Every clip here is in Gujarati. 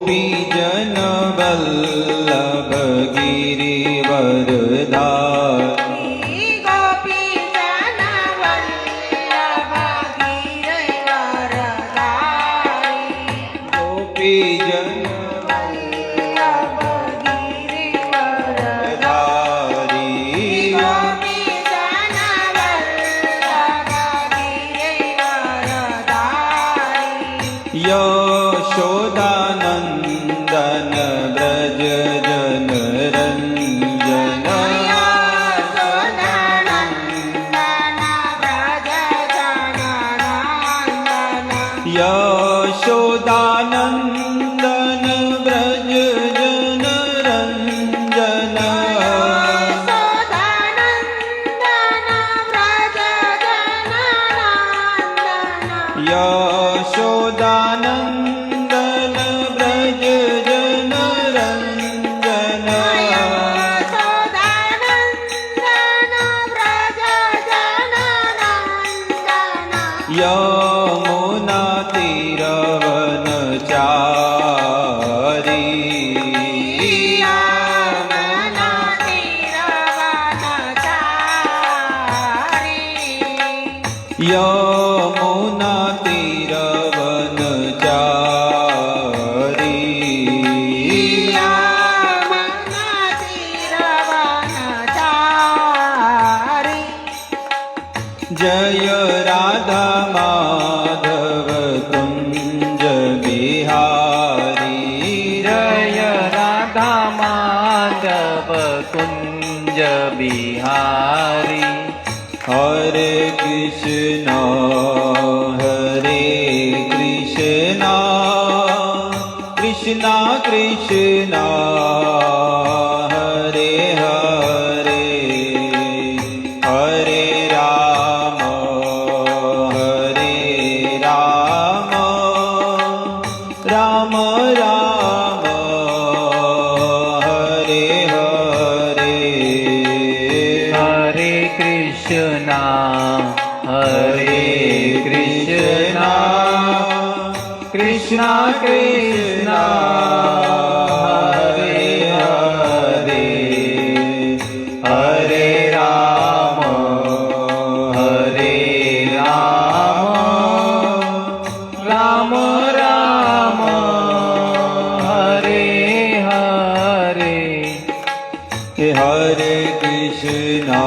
गोपीजन वल्लभ गिरिवरधारी गोपीजन वल्लभ गिरिवरधारी गोपीजन वल्लभ गिरिवरधारी गोपीजन वल्लभ गिरिवरधारी यशोदानन्दन व्रज जनरञ्जन यशोदानन्दन व्रज जनरञ्जन यशोदानन्दन व्रज जनरञ्जन यमुना तीरवनचारी यमुना तीरवनचारी जय राधा माधव कुंज बिहारी जय राधा माधव कुंज बिहारी हरे कृष्णा कृष्णा कृष्णा हरे हरे हरे राम राम राम हरे हरे हरे कृष्णा हरे कृष्णा कृष्णा कृष्णा हरे हरे हरे राम राम राम हरे हरे हरे कृष्णा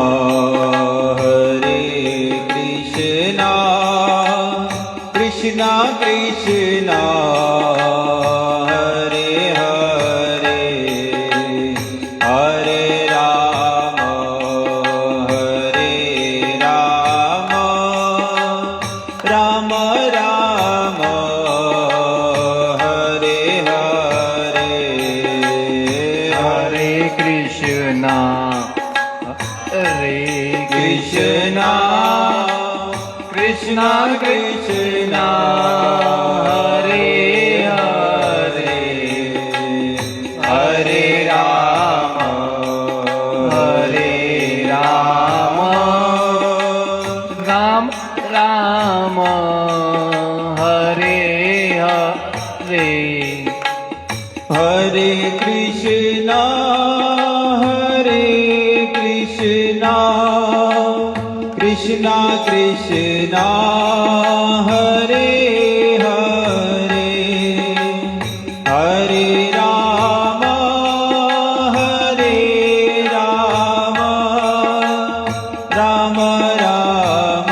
कृष्णा कृष्णा हरे हरे हरे राम राम राम हरे हरे हरे कृष्णा हरे कृष्णा कृष्णा कृष्णा हरे हरे हरे राम राम राम हरे हरे हरे कृष्णा कृष्णा कृष्णा हरे हरे हरे राम राम राम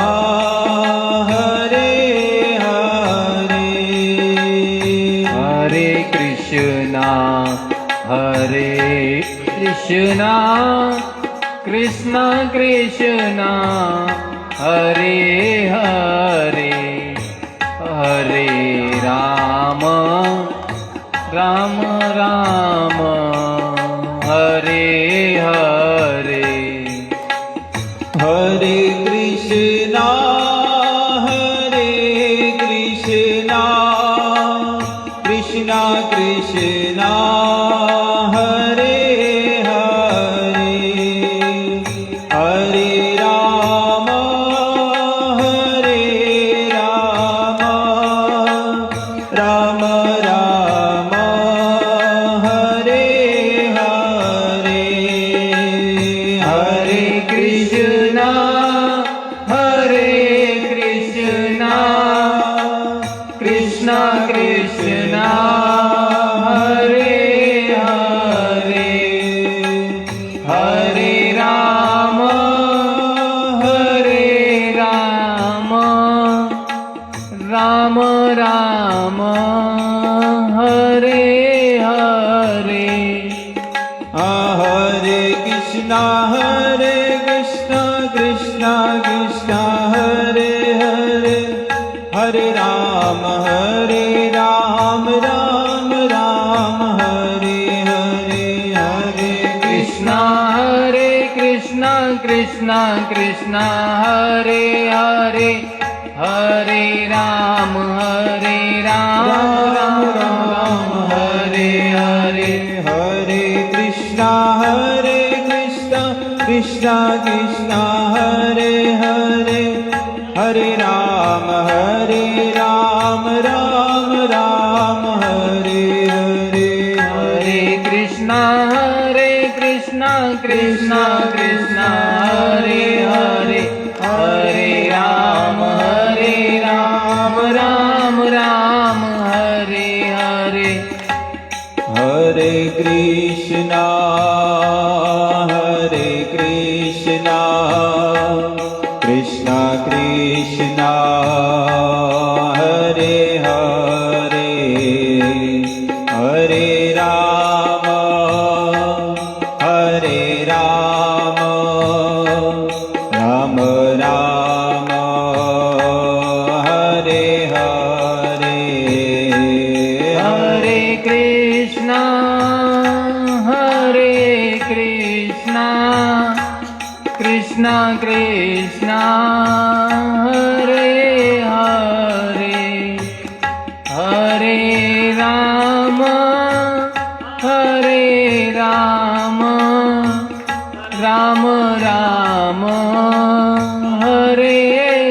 हरे हरे हरे कृष्णा कृष्णा कृष्णा हरे हरे हरे राम राम हरे हरे हरे कृष्णा कृष्णा कृष्णा हरे हरे हरे राम राम राम कृष्ण हरे कृष्ण कृष्ण कृष्ण हरे हरे हरे राम राम राम हरे हरे हरे कृष्ण हरे कृष्ण कृष्ण कृष्ण हरे हरे हरे राम राम राम हरे हरे हरे कृष्ण कृष्ण कृष्ण हरे हरे हरे राम राम राम हरे हरे हरे कृष्ण कृष्ण कृष्ण हरे हरे हरे राम राम राम हरे हरे हरे कृष्णा कृष्णा कृष्णा हरे हरे हरे राम राम राम हरे हरे हरे कृष्णा कृष्णा कृष्णा हरे हरे हरे राम राम राम हरे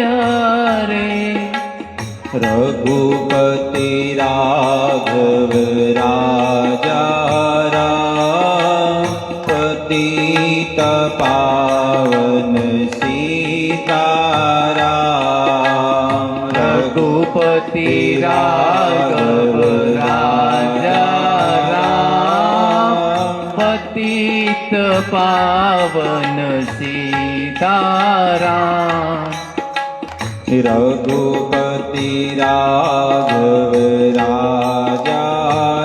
हरे रघुपति राघव राजा राम पतित पावन सीताराम रघुपति राघव राजा राम पतित पावन सीताराम रघुपति राघव राजा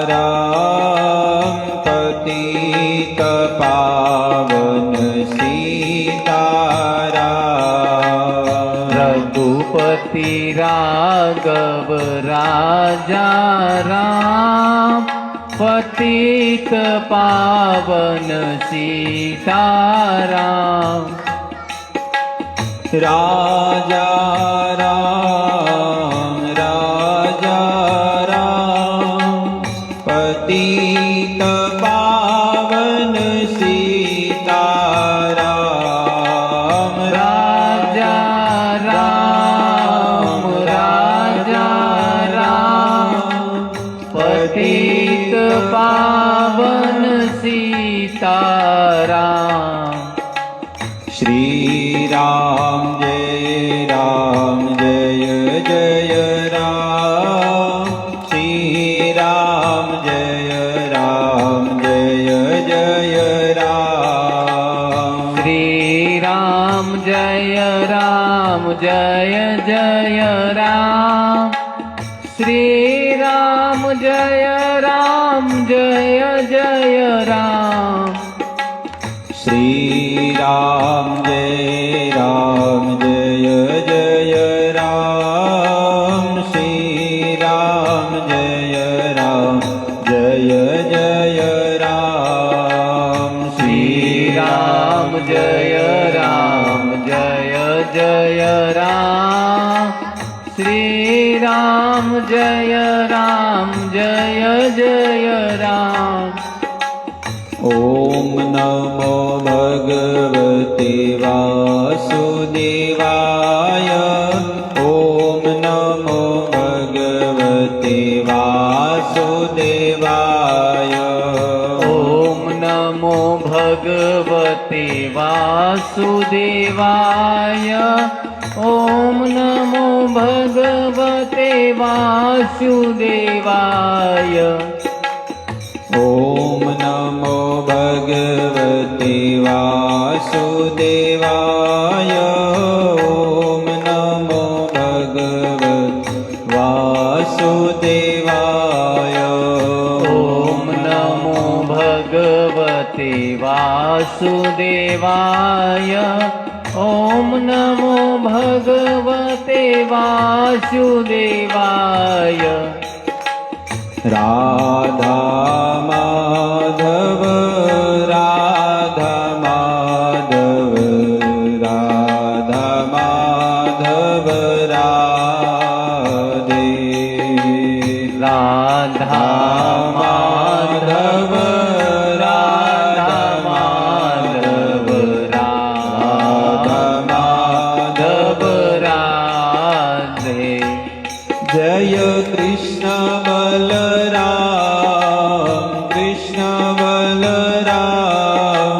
राम पतित पावन सीताराम रघुपति राघव राजा राम पतित पावन सीताराम राजा राम पतित पावन सीताराम राजा राम पतित पावन सीताराम श्री राम जय जय राम श्री राम जय जय राम श्री राम जय जय राम श्री राम जय जय राम श्री राम जय जय राम श्री राम जय जय राम श्री राम जय जय राम श्री राम जय जय राम ॐ नमो भगवते वासुदेवाय ॐ नमो भगवते वासुदेवाय ॐ नमो भगवते वासुदेवाय ॐ नमो भगवते वासुदेवाय ॐ नमो भगवते वासुदेवाय ॐ नमो भगवते वासुदेवाय ॐ नमो भगवते भगवते वासुदेवाय ॐ नमो भगवते वासुदेवाय राधा माधव राधा माधव राधा माधव राधे राधा माधव राधा माधव राधा माधव राधे जय कृष्ण बलराम कृष्ण बलराम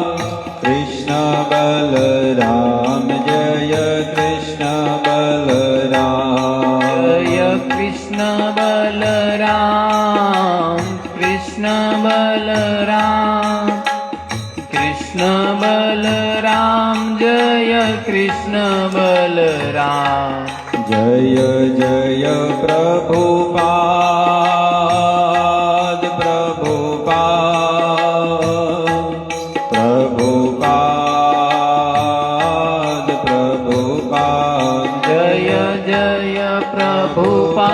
कृष्ण बलराम जय कृष्ण बलराम जय कृष्ण बलराम कृष्ण बलराम कृष्ण बलराम जय कृष्ण बलराम जय जय प्रभुपाद प्रभुपाद प्रभुपाद प्रभुपाद जय जय प्रभुपाद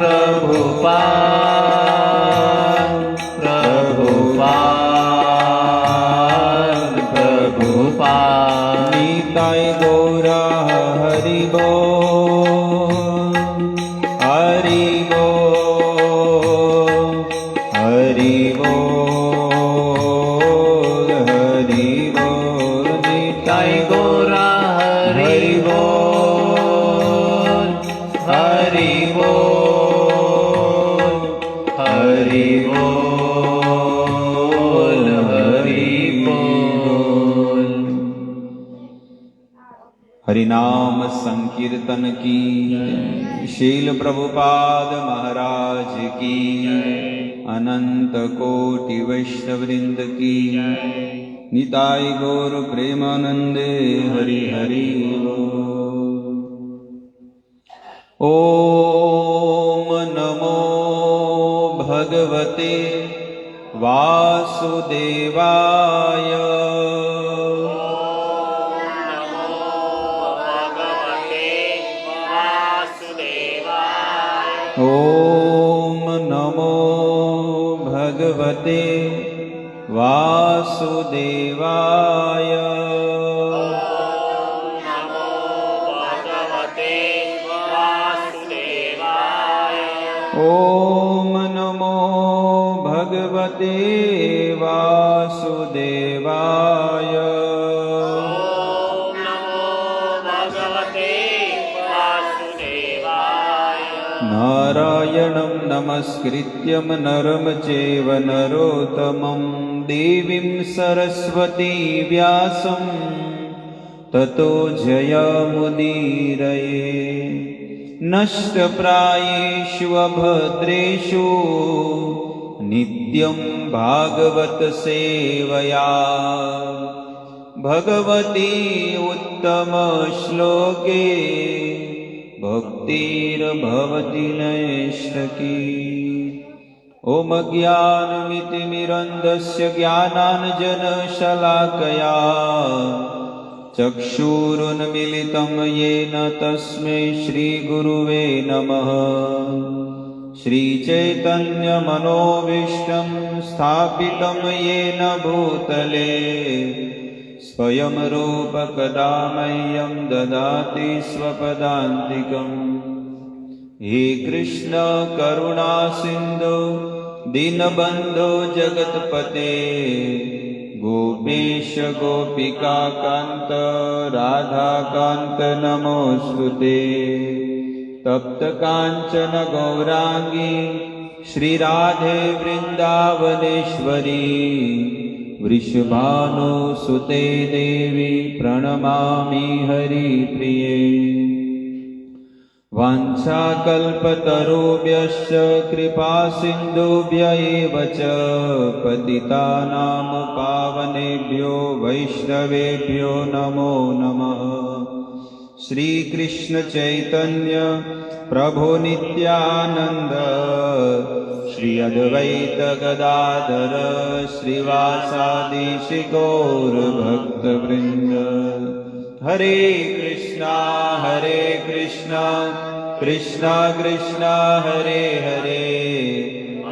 प्रभुपाद प्रभुपाद प्रभुपाद निताय गौरा हरि बोल हरि बोल हरि बोल हरि बोल निताय गौरा हरि बोल हरि बोल हरि बोल हरि बोल हरिनाम संकीर्तन की शील प्रभुपाद महाराज की अनंत कोटि वैष्णववृंद की निताय गौर प्रेमानंदे हरि हरि बोल। ओम नमो भगवते वासुदेवाय ॐ नमो भगवते वासुदेवाय ॐ नमो भगवते वासुदेवाय नारायणं नमस्कृत्यं नरं चैव नरोत्तमं देवीं सरस्वती व्यासं ततो जयमुदीरये नष्टप्रायेषु अभद्रेषु नित्यं भागवत सेवया भगवती उत्तम श्लोके भक्तिर्भवति नैष्ठकी ॐ ज्ञानमितिमिरन्धस्य ज्ञानाञ्जनशलाकया चक्षुरुन्मिलितं येन तस्मै श्रीगुरुवे नमः श्रीचैतन्यमनोभीष्टं स्थापितं येन भूतले स्वयं रूप कदा मह्यं ददाति स्वपदान्तिकम् हे कृष्ण करुणा सिन्धु दीनबन्धो जगत्पते गोपेश गोपिका कान्त राधाकान्त नमोऽस्तुते तप्त काञ्चन गौराङ्गी श्रीराधे वृन्दावनेश्वरी वृषभानुसुते देवी प्रणमामि हरिप्रिये वाञ्छाकल्पतरुभ्यश्च कृपासिन्धुभ्य एव च पतितानां पावनेभ्यो वैष्णवेभ्यो नमो नमः। श्रीकृष्ण चैतन्य प्रभो नित्यानन्द શ્રી અદ્વૈત ગદાધર શ્રીવાસાદિ શ્રી ગૌર ભક્ત વૃંદ. હરે કૃષ્ણ કૃષ્ણ કૃષ્ણ હરે હરે,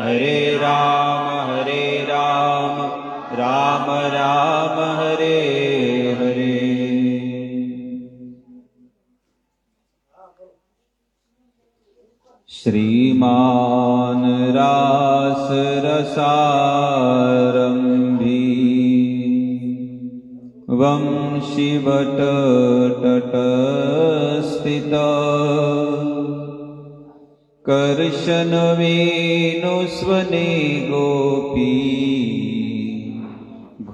હરે રામ રામ રામ હરે હરે. શ્રીમાન રાસ રસારંભી વંશી વટ સ્થિત કર્શન વેણુસ્વને ગોપી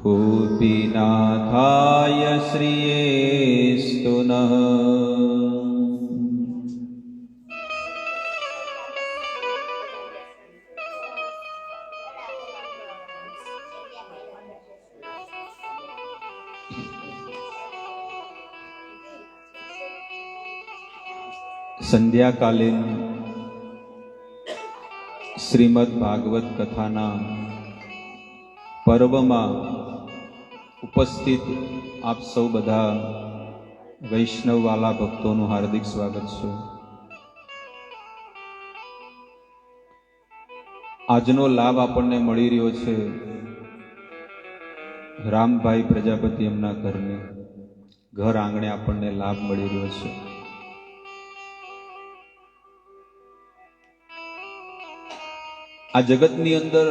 ગોપીનાથાય શ્રીયેસ્તુ નઃ. સંધ્યાકાલીન શ્રીમદ ભાગવત કથાના પર્વમાં ઉપસ્થિત આપ સૌ બધા વૈષ્ણવવાલા ભક્તોનું હાર્દિક સ્વાગત છે. આજનો લાભ આપણને મળી રહ્યો છે રામભાઈ પ્રજાપતિ એમના ઘર આંગણે આપણને લાભ મળી રહ્યો છે. આ જગતની અંદર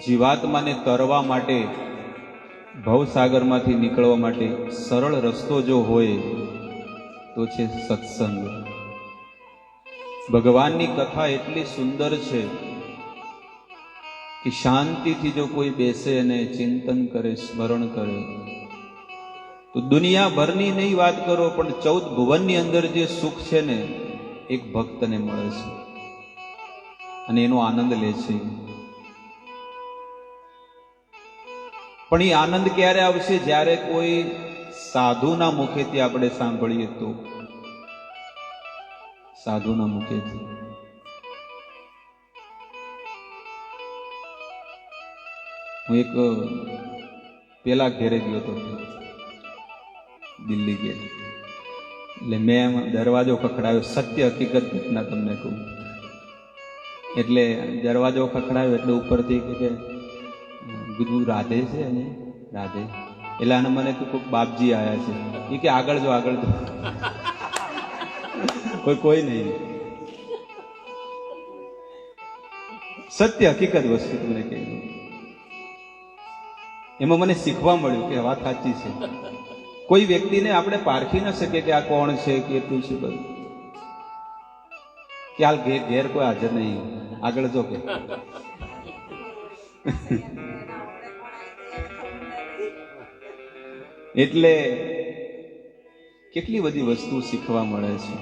જીવાત્માને તરવા માટે, ભવસાગરમાંથી નીકળવા માટે સરળ રસ્તો જો હોય તો છે સત્સંગ. ભગવાનની કથા એટલી સુંદર છે કે શાંતિથી જો કોઈ બેસે અને ચિંતન કરે, સ્મરણ કરે તો દુનિયાભરની નહીં વાત કરો પણ 14 ભુવનની અંદર જે સુખ છે ને એક ભક્તને મળે છે અને એનો આનંદ લે છે. પણ એ આનંદ ક્યારે આવશે? જ્યારે કોઈ સાધુના મુખેથી આપણે સાંભળીએ તો. સાધુના મુખેથી. હું એક પેલા ઘેરે ગયો હતો, દિલ્હી ગેટ. એટલે મેં દરવાજો ખખડાવ્યો. સત્ય હકીકત ઘટના તમને કહું. એટલે દરવાજો ખખડાવ્યો એટલે ઉપરથી કે ગુરુ રાધે છે અને રાધે. એટલે આને મને તો કોઈક બાપજી આવ્યા છે. એ કે આગળ જો કોઈ નહીં. સત્ય હકીકત વસ્તુ તમને કહી દઉં. એમાં મને શીખવા મળ્યું કે વાત સાચી છે. કોઈ વ્યક્તિને આપણે પારખી ન શકીએ કે આ કોણ છે, કેટલું છે બધું. કે હાલ ઘેર કોઈ હાજર નહીં, આગળ જો કે એટલે કેટલી બધી વસ્તુ શીખવા મળે છે.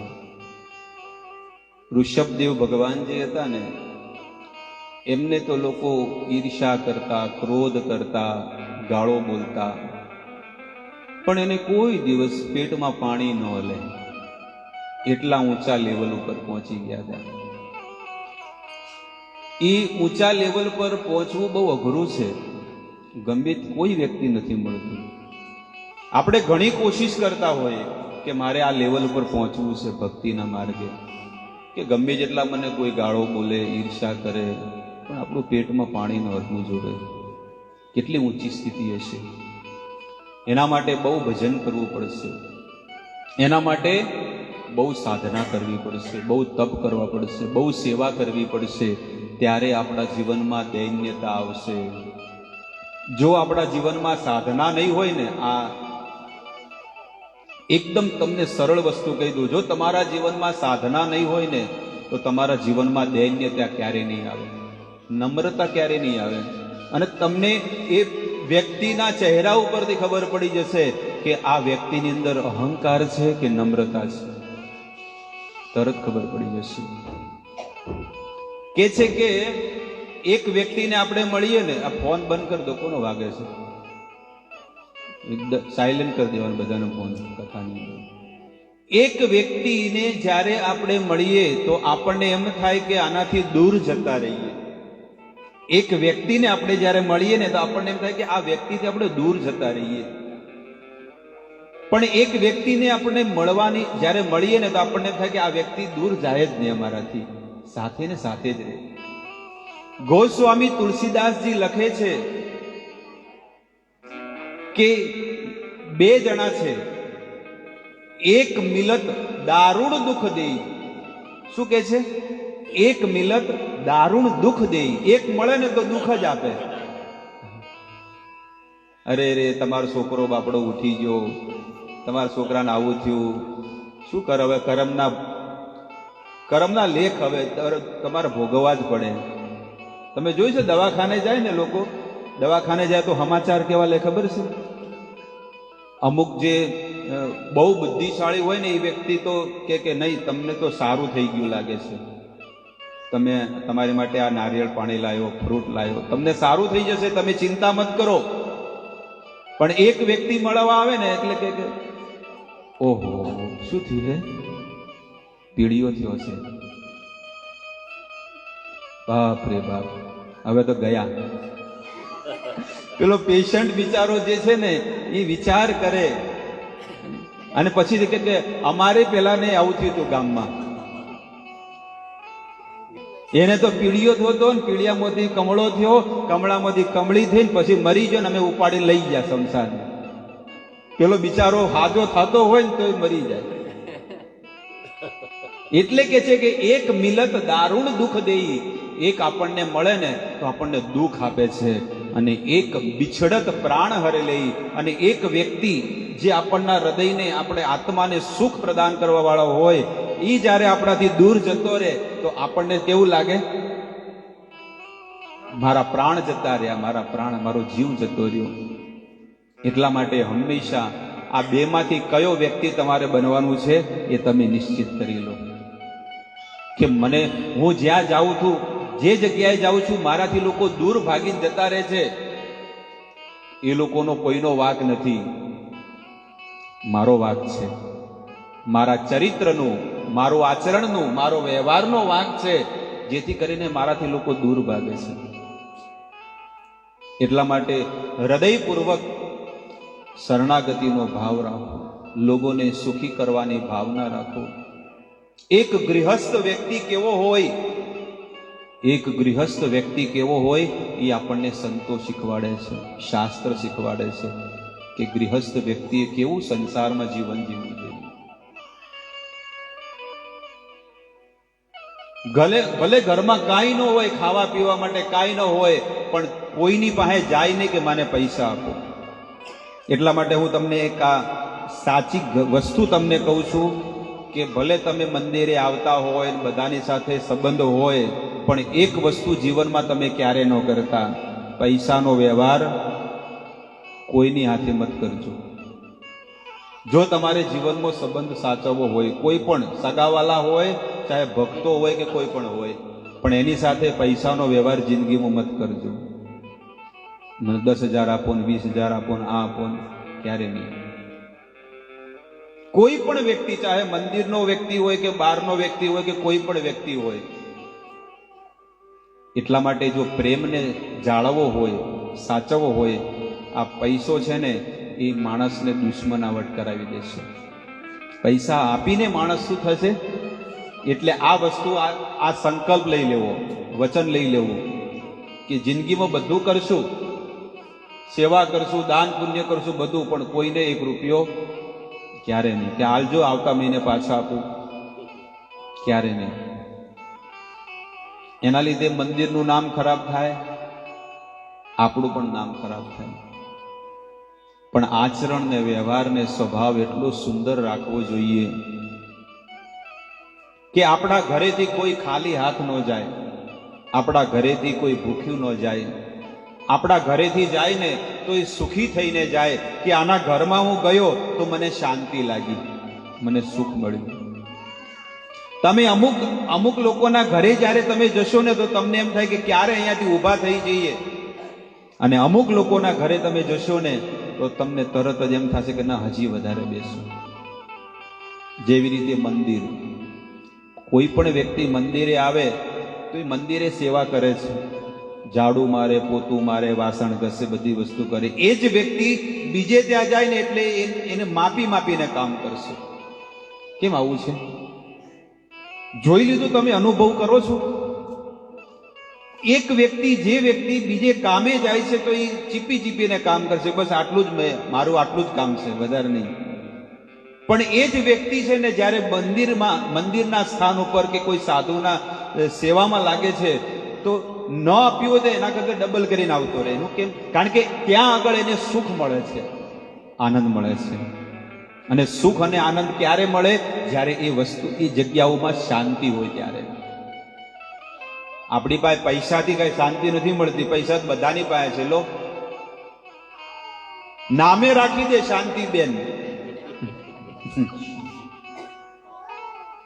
ઋષભદેવ ભગવાન જે હતા ને એમને તો લોકો ઈર્ષા કરતા, ક્રોધ કરતા, ગાળો બોલતા, પણ એને કોઈ દિવસ પેટમાં પાણી ન હલે. એટલા ઊંચા લેવલ ઉપર પહોંચી ગયા હતા. એ ઊંચા લેવલ પર પહોંચવું બહુ અઘરું છે. ગમે કોઈ વ્યક્તિ નથી મળતું. આપણે ઘણી કોશિશ કરતા હોઈએ કે મારે આ લેવલ ઉપર પહોંચવું છે ભક્તિના માર્ગે, કે ગમે જેટલા મને કોઈ ગાળો બોલે, ઈર્ષા કરે, પણ આપણું પેટમાં પાણી ન હલવું જોઈએ. કેટલી ઊંચી સ્થિતિ હશે. એના માટે બહુ ભજન કરવું પડશે, એના માટે બહુ સાધના કરવી પડશે, બહુ તપ કરવા પડશે, બહુ સેવા કરવી પડશે. ત્યારે આપણા જીવનમાં દૈન્યતા આવશે. જો આપણા જીવનમાં સાધના નહીં હોય ને, આ એકદમ તમને સરળ વસ્તુ કહી દઉં, જો તમારા જીવનમાં સાધના નહીં હોય ને તો તમારા જીવનમાં દૈન્યતા ક્યારે નહીં આવે, નમ્રતા ક્યારે નહીં આવે. અને તમને એ વ્યક્તિના ચહેરા ઉપરથી ખબર પડી જશે કે આ વ્યક્તિની અંદર અહંકાર છે કે નમ્રતા છે. તરત ખબર પડી જશે. કે છે કે એક વ્યક્તિને આપણે મળીએ ને, આ ફોન બંધ કરી દો, કોનો વાગે છે? સાયલેન્ટ કરી દેવાનો બધાનો ફોન કથાની અંદર. એક વ્યક્તિને જ્યારે આપણે મળીએ તો આપણને એમ થાય કે આનાથી દૂર જતા રહીએ. એક વ્યક્તિને આપણે જ્યારે મળીએ ને તો આપણને એમ થાય કે આ વ્યક્તિથી આપણે દૂર જતા રહીએ, પણ એક વ્યક્તિને આપણે મળવાની જ્યારે મળીએ ને તો આપણને એમ થાય કે આ વ્યક્તિ દૂર જાય જ નહીં અમારાથી, સાથે ને સાથે જ રહે. ગોસ્વામી તુલસીદાસજી લખે છે કે બે જણા છે, એક મિલત દારૂણ દુઃખ દેઈ. શું કે છે? એક મિલત દારૂણ દુઃખ દેઈ. એક મળે ને તો દુઃખ જ આપે. અરે રે તમારો છોકરો બાપડો ઉઠી ગયો, તમારા છોકરાને આવું થયું, શું કરે હવે? કરમના લેખ હવે તમારે ભોગવવા જ પડે. તમે જોયું છે દવાખાને જાય ને લોકો, દવાખાને જાય તો સમાચાર કેવા લે ખબર છે? અમુક જે બહુ બુદ્ધિશાળી હોય ને એ વ્યક્તિ તો કે નહીં તમને તો સારું થઈ ગયું લાગે છે, તમે તમારી માટે આ નારિયેળ પાણી લાવ્યો, ફ્રૂટ લાવ્યો, તમને સારું થઈ જશે, તમે ચિંતા મત કરો. પણ એક વ્યક્તિ મળવા આવે ને એટલે કે ઓહો શું થયું છે? પીડીઓ થયો છે. બાપ રે બાપ, હવે તો ગયા. પેલો પેશન્ટ બિચારો જે છે ને એ વિચાર કરે અને પછી કે અમારે પેલા ને આવું થયું હતું ગામમાં, એને તો પીળીઓ થયો ને પીળિયામાંથી કમળો થયો, કમળામાંથી કમળી થઈને પછી મરી ગયો ને અમે ઉપાડી લઈ ગયા શમશાન. પેલો બિચારો હાજો થતો હોય ને તો મરી જાય. એટલે કે છે કે એક મિલત દારૂણ દુઃખ દેઈ. એક આપણને મળે ને તો આપણને દુઃખ આપે છે, અને એક બિછડત પ્રાણ હરે લઈ. અને એક વ્યક્તિ જે આપણના હૃદયને, આપણે આત્માને સુખ પ્રદાન કરવા વાળો હોય, એ જ્યારે આપણાથી દૂર જતો રહે તો આપણને કેવું લાગે? મારા પ્રાણ જતા રહ્યા, મારા પ્રાણ, મારો જીવ જતો રહ્યો. એટલા માટે હંમેશા આ બેમાંથી કયો વ્યક્તિ તમારે બનવાનું છે એ તમે નિશ્ચિત કરી લો કે મને, હું જ્યાં જાઉં છું, જે જગ્યાએ જાઉં છું, મારાથી લોકો દૂર ભાગી જતા રહે છે, એ લોકોનો કોઈનો વાંક નથી, મારો વાંક છે. મારા ચરિત્રનું, મારું આચરણનું, મારો વ્યવહારનો વાંક છે, જેથી કરીને મારાથી લોકો દૂર ભાગે છે. એટલા માટે હૃદયપૂર્વક શરણાગતિનો ભાવ રાખો, લોકોને સુખી કરવાની ભાવના રાખો. એક ગૃહસ્થ વ્યક્તિ કેવો હોય, એક ગૃહસ્થ વ્યક્તિ કેવો હોય એ આપણને સંતો શીખવાડે છે, શાસ્ત્ર શીખવાડે છે કે ગૃહસ્થ વ્યક્તિએ કેવું સંસારમાં જીવન જીવવું જોઈએ. ભલે ઘરમાં કાંઈ ન હોય, ખાવા પીવા માટે કાંઈ ન હોય, પણ કોઈની પાસે જાય નહીં કે મને પૈસા આપો. એટલા માટે હું તમને એક આ સાચી વસ્તુ તમને કહું છું કે ભલે તમે મંદિરે આવતા હોય, બધાની સાથે સંબંધ હોય, પણ એક વસ્તુ જીવનમાં તમે ક્યારે ન કરતા, પૈસાનો વ્યવહાર કોઈની હાથે મત કરજો. જો તમારે જીવનમાં સંબંધ સાચવવો હોય, કોઈ પણ સગાવાલા હોય, ચાહે ભક્તો હોય કે કોઈ પણ હોય, પણ એની સાથે પૈસાનો વ્યવહાર જિંદગીમાં મત કરજો. 10,000 આપો ને 20,000 આપો ને આ આપો ને, ક્યારે નહીં. કોઈ પણ વ્યક્તિ, ચાહે મંદિરનો વ્યક્તિ હોય કે બહારનો વ્યક્તિ હોય કે કોઈ પણ વ્યક્તિ હોય. એટલા માટે જો પ્રેમને જાળવવો હોય, સાચવવો હોય, આ પૈસો છે ને એ માણસને દુશ્મનાવટ કરાવી દેશે. પૈસા આપીને માણસ શું થશે? એટલે આ વસ્તુ, આ સંકલ્પ લઈ લેવો, વચન લઈ લેવું કે જિંદગીમાં બધું કરશું, સેવા કરશું, દાન પુણ્ય કરશું, બધું, પણ કોઈને 1 રૂપિયો ક્યારે નહીં કે હાલજો આવતા મહિને પાછા આપું, ક્યારે નહીં. એના લીધે મંદિરનું નામ ખરાબ થાય, આપણું પણ નામ ખરાબ થાય. પણ આચરણ ને વ્યવહાર ને સ્વભાવ એટલો સુંદર રાખવો જોઈએ કે આપણા ઘરેથી કોઈ ખાલી હાથ ન જાય, આપણા ઘરેથી કોઈ ભૂખ્યું ન જાય, આપણા ઘરેથી જાય ને તો એ સુખી થઈને જાય કે આના ઘરમાં હું ગયો તો મને શાંતિ લાગી, મને સુખ મળ્યું. તમે અમુક લોકોના ઘરે જ્યારે તમે જશો ને તો તમને એમ થાય કે ક્યારે અહીંયાથી ઊભા થઈ જઈએ, અને અમુક લોકોના ઘરે તમે જશો ને તો તમને તરત જ એમ થશે કે ના, હજી વધારે બેસો. જેવી રીતે મંદિર, કોઈ પણ વ્યક્તિ મંદિરે આવે તો એ મંદિરે સેવા કરે છે, ઝાડુ મારે, પોતું મારે, વાસણ ઘસે, બધી વસ્તુ કરે, એ જ વ્યક્તિ બીજે ત્યાં જાય ને એટલે એને માપી માપીને કામ કરશે. કેમ આવું છે? જોઈ લીધું, તમે અનુભવ કરો છો? એક વ્યક્તિ, જે વ્યક્તિ બીજે કામે જાય છે તો એ ચીપી ચીપીને કામ કરશે, બસ આટલું જ મારું આટલું જ કામ છે, વધારે નહીં. પણ એ જ વ્યક્તિ છે ને જ્યારે મંદિરના સ્થાન ઉપર કે કોઈ સાધુના સેવામાં લાગે છે તો ન આપ્યું હોય તો એના કરતા ડબલ કરીને આવતો રહે. એનું કેમ? કારણ કે ત્યાં આગળ એને સુખ મળે છે, આનંદ મળે છે. અને સુખ અને આનંદ ક્યારે મળે? જ્યારે એ વસ્તુ, એ જગ્યાઓમાં શાંતિ હોય ત્યારે. આપણી પાસે પૈસાથી કઈ શાંતિ નથી મળતી, પૈસા તો બધાની પાસે છે. લો, નામે રાખી દે શાંતિ બેન,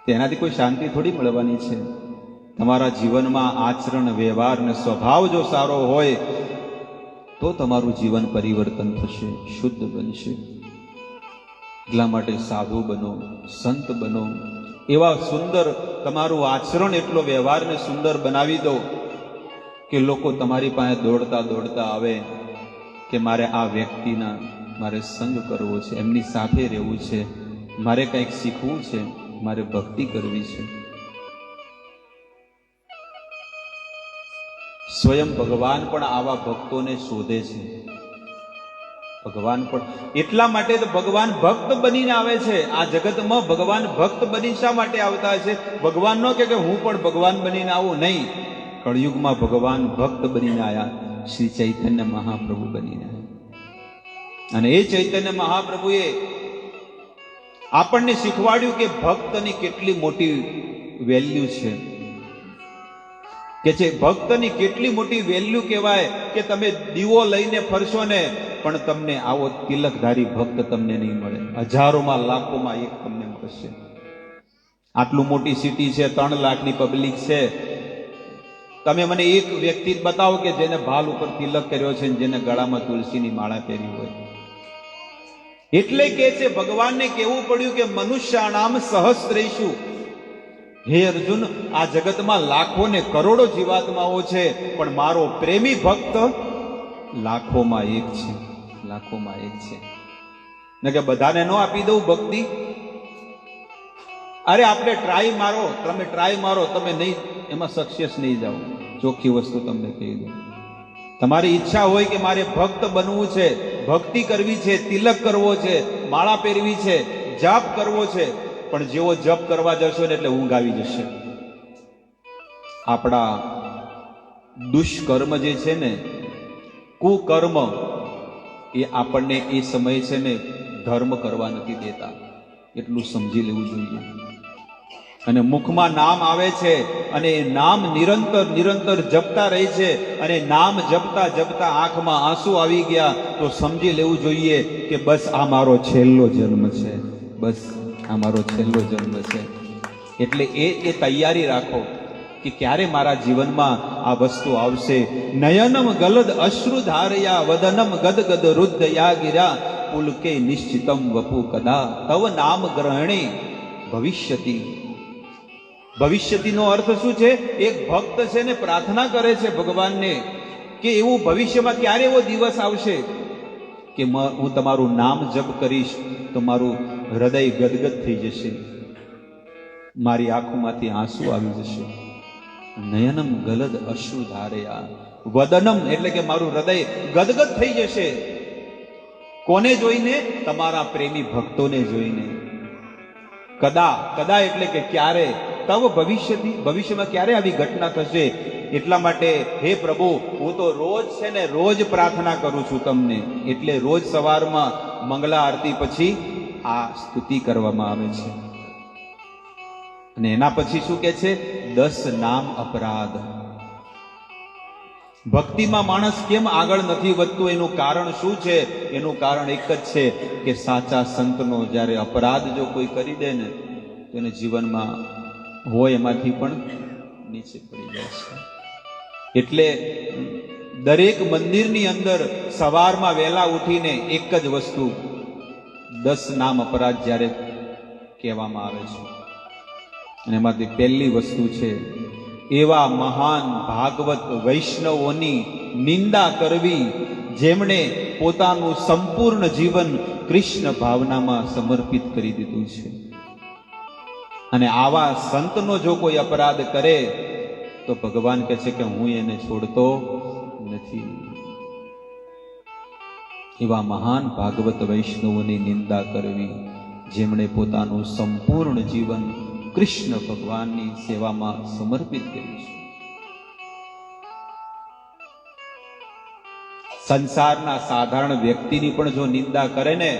તેનાથી કોઈ શાંતિ થોડી મળવાની છે. તમારા જીવનમાં આચરણ, વ્યવહાર ને સ્વભાવ જો સારો હોય તો તમારું જીવન પરિવર્તન થશે, શુદ્ધ બનશે. એટલા માટે સાધુ બનો, સંત બનો, એવા સુંદર તમારું આચરણ, એટલો વ્યવહારને સુંદર બનાવી દો કે લોકો તમારી પાસે દોડતા દોડતા આવે કે મારે આ વ્યક્તિના મારે સંગ કરવો છે, એમની સાથે રહેવું છે, મારે કંઈક શીખવું છે, મારે ભક્તિ કરવી છે. સ્વયં ભગવાન પણ આવા ભક્તોને શોધે છે. ભગવાન પણ એટલા માટે તો ભગવાન ભક્ત બનીને આવે છે આ જગતમાં. ભગવાન ભક્ત બની શા માટે આવતા છે? ભગવાન નો કે હું પણ ભગવાન બનીને આવું, નહીં. કળયુગમાં ભગવાન ભક્ત બનીને આવ્યા, શ્રી ચૈતન્ય મહાપ્રભુ બનીને આવ્યા. અને એ ચૈતન્ય મહાપ્રભુએ આપણને શીખવાડ્યું કે ભક્તની કેટલી મોટી વેલ્યુ છે, કે છે ભક્તની કેટલી મોટી વેલ્યુ કહેવાય કે તમે દીવો લઈને ફરશો ને પણ તમને આવો તિલકધારી ભક્ત તમને નહીં મળે. હજારોમાં, લાખોમાં એક તમને મળશે. આટલું મોટી સિટી છે, 3 લાખની પબ્લિક છે, તમે મને એક વ્યક્તિ બતાવો કે જેને ભાલ ઉપર તિલક કર્યો છે, જેને ગળામાં તુલસીની માળા પહેરી હોય. એટલે કે છે ભગવાનને કહેવું પડ્યું કે મનુષ્યાણામ સહસ્ત્રેષુ, હે અર્જુન, આ જગતમાં લાખો ને કરોડો જીવાત્માઓ છે પણ મારો પ્રેમી ભક્ત લાખોમાં એક છે, લાખોમાં એક છે. ને કે બધાને ન આપી દઉં ભક્તિ? અરે આપણે ટ્રાય મારો, તમે ટ્રાય મારો, તમે નહીં, એમાં સક્સેસ નહીં જાઓ. ચોખ્ખી વસ્તુ તમને કહી દઉં. તમારી ઈચ્છા હોય કે મારે ભક્ત બનવું છે, ભક્તિ કરવી છે, તિલક કરવો છે, માળા પહેરવી છે, જાપ કરવો છે, પણ જેવો જપ કરવા જશો ને એટલે ઊંઘ આવી જશે. આપણા દુષ્કર્મ જે છે ને, કુકર્મ, એ આપણને એ સમય છે ને ધર્મ કરવા નથી દેતા, એટલું સમજી લેવું જોઈએ. અને મુખમાં નામ આવે છે અને એ નામ નિરંતર જપતા રહે છે, અને નામ જપતા જપતા આંખમાં આંસુ આવી ગયા તો સમજી લેવું જોઈએ કે બસ આ મારો છેલ્લો જન્મ છે, બસ આ મારો છેલ્લો જન્મ છે. એટલે એ તૈયારી રાખો કે ક્યારે મારા જીવનમાં આ વસ્તુ આવશે. નયનમ ગલદ અશ્રુ ધારયા, વદનમ ગદગદ રુદ્ધયા ગિરા, પુલકે નિશ્ચિતમ વપુ કદા, તવ નામ ગ્રહણે ભવિષ્યતિ. ભવિષ્યતિનો અર્થ શું છે? એક ભક્ત છે ને પ્રાર્થના કરે છે ભગવાનને કે એવું ભવિષ્યમાં ક્યારે એવો દિવસ આવશે કે હું તમારું નામ જપ કરીશ તો મારું હૃદય ગદગદ થઈ જશે, મારી આંખોમાંથી આંસુ આવી જશે. નયનમ ગલદ અશ્રુ ધારયા, વદનમ એટલે કે મારું હૃદય ગદગદ થઈ જશે. કોને જોઈને? તમારા પ્રેમી ભક્તોને જોઈને. કદા, કદા એટલે કે ક્યારે, તવ ભવિષ્યથી, ભવિષ્યમાં ક્યારે આવી ઘટના થશે. એટલા માટે હે પ્રભુ, હું તો રોજ છે ને રોજ પ્રાર્થના કરું છું તમને. એટલે રોજ સવારમાં મંગલા આરતી પછી આ સ્તુતિ કરવામાં આવે છે. અને એના પછી શું કે છે? 10 નામ અપરાધ. ભક્તિમાં માણસ કેમ આગળ નથી વધતું? એનું કારણ શું છે? એનું કારણ એક જ છે કે સાચા સંતનો જ્યારે અપરાધ જો કોઈ કરી દે ને તો એને જીવનમાં હોય એમાંથી પણ નીચે પડી જાય છે. એટલે દરેક મંદિરની અંદર સવારમાં વહેલા ઉઠીને એક જ વસ્તુ 10 નામ અપરાધ જ્યારે કહેવામાં આવે છે, અને એમાંથી પહેલી વસ્તુ છે એવા મહાન ભાગવત વૈષ્ણવોની નિંદા કરવી જેમણે પોતાનું સંપૂર્ણ જીવન કૃષ્ણ ભાવનામાં સમર્પિત કરી દીધું છે. અને આવા સંતનો જો કોઈ અપરાધ કરે તો ભગવાન કહે છે કે હું એને છોડતો નથી. એવા મહાન ભાગવત વૈષ્ણવોની નિંદા કરવી જેમણે પોતાનું સંપૂર્ણ જીવન કૃષ્ણ ભગવાનની સેવામાં સમર્પિત કર્યું છે. સંસારના સાધારણ વ્યક્તિની પણ જો નિંદા કરે ને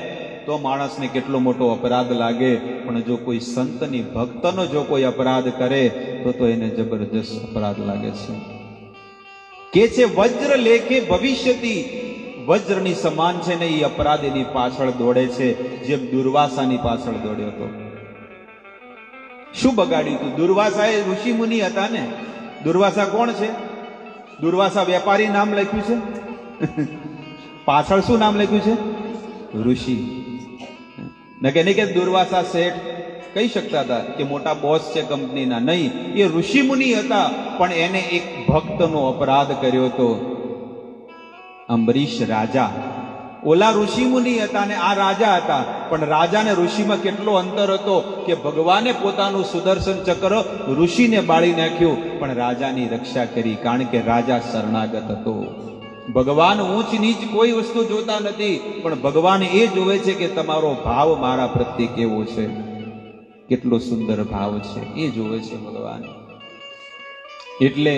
તો માણસને કેટલો મોટો અપરાધ લાગે, પણ જો કોઈ સંતની ભક્તનો જો કોઈ અપરાધ કરે તો એને જબરજસ્ત અપરાધ લાગે છે. કે છે વજ્ર લેખે ભવિષ્યતી, વજ્રની સમાન છે ને એ અપરાધીની પાછળ દોડે છે, જેમ દુર્વાસાની પાછળ દોડ્યો હતો. શું બગાડ્યું હતું? દુર્વાસા એ ઋષિ મુનિ હતા ને. દુર્વાસા કોણ છે? દુર્વાસા વેપારી નામ લખ્યું છે, પાછળ શું નામ લખ્યું છે? ઋષિ. ન કે નહીં કે દુર્વાસા શેઠ કહી શકતા હતા કે મોટા બોસ છે કંપનીના. નહીં, એ ઋષિ મુનિ હતા, પણ એને એક ભક્તનો અપરાધ કર્યો હતો. અંબરીશ રાજા, ઓલા ઋષિ મુનિ હતા ને આ રાજા હતા, પણ રાજા ને ઋષિમાં કેટલો અંતર હતો કે ભગવાને પોતાનું સુદર્શન ચક્ર ઋષિને બાળી નાખ્યું, પણ રાજાની રક્ષા કરી, કારણ કે રાજા શરણાગત હતો. ભગવાન ઊંચ નીચ કોઈ વસ્તુ જોતા નથી, પણ ભગવાન એ જોવે છે કે તમારો ભાવ મારા પ્રત્યે કેવો છે, કેટલો સુંદર ભાવ છે, એ જોવે છે ભગવાન. એટલે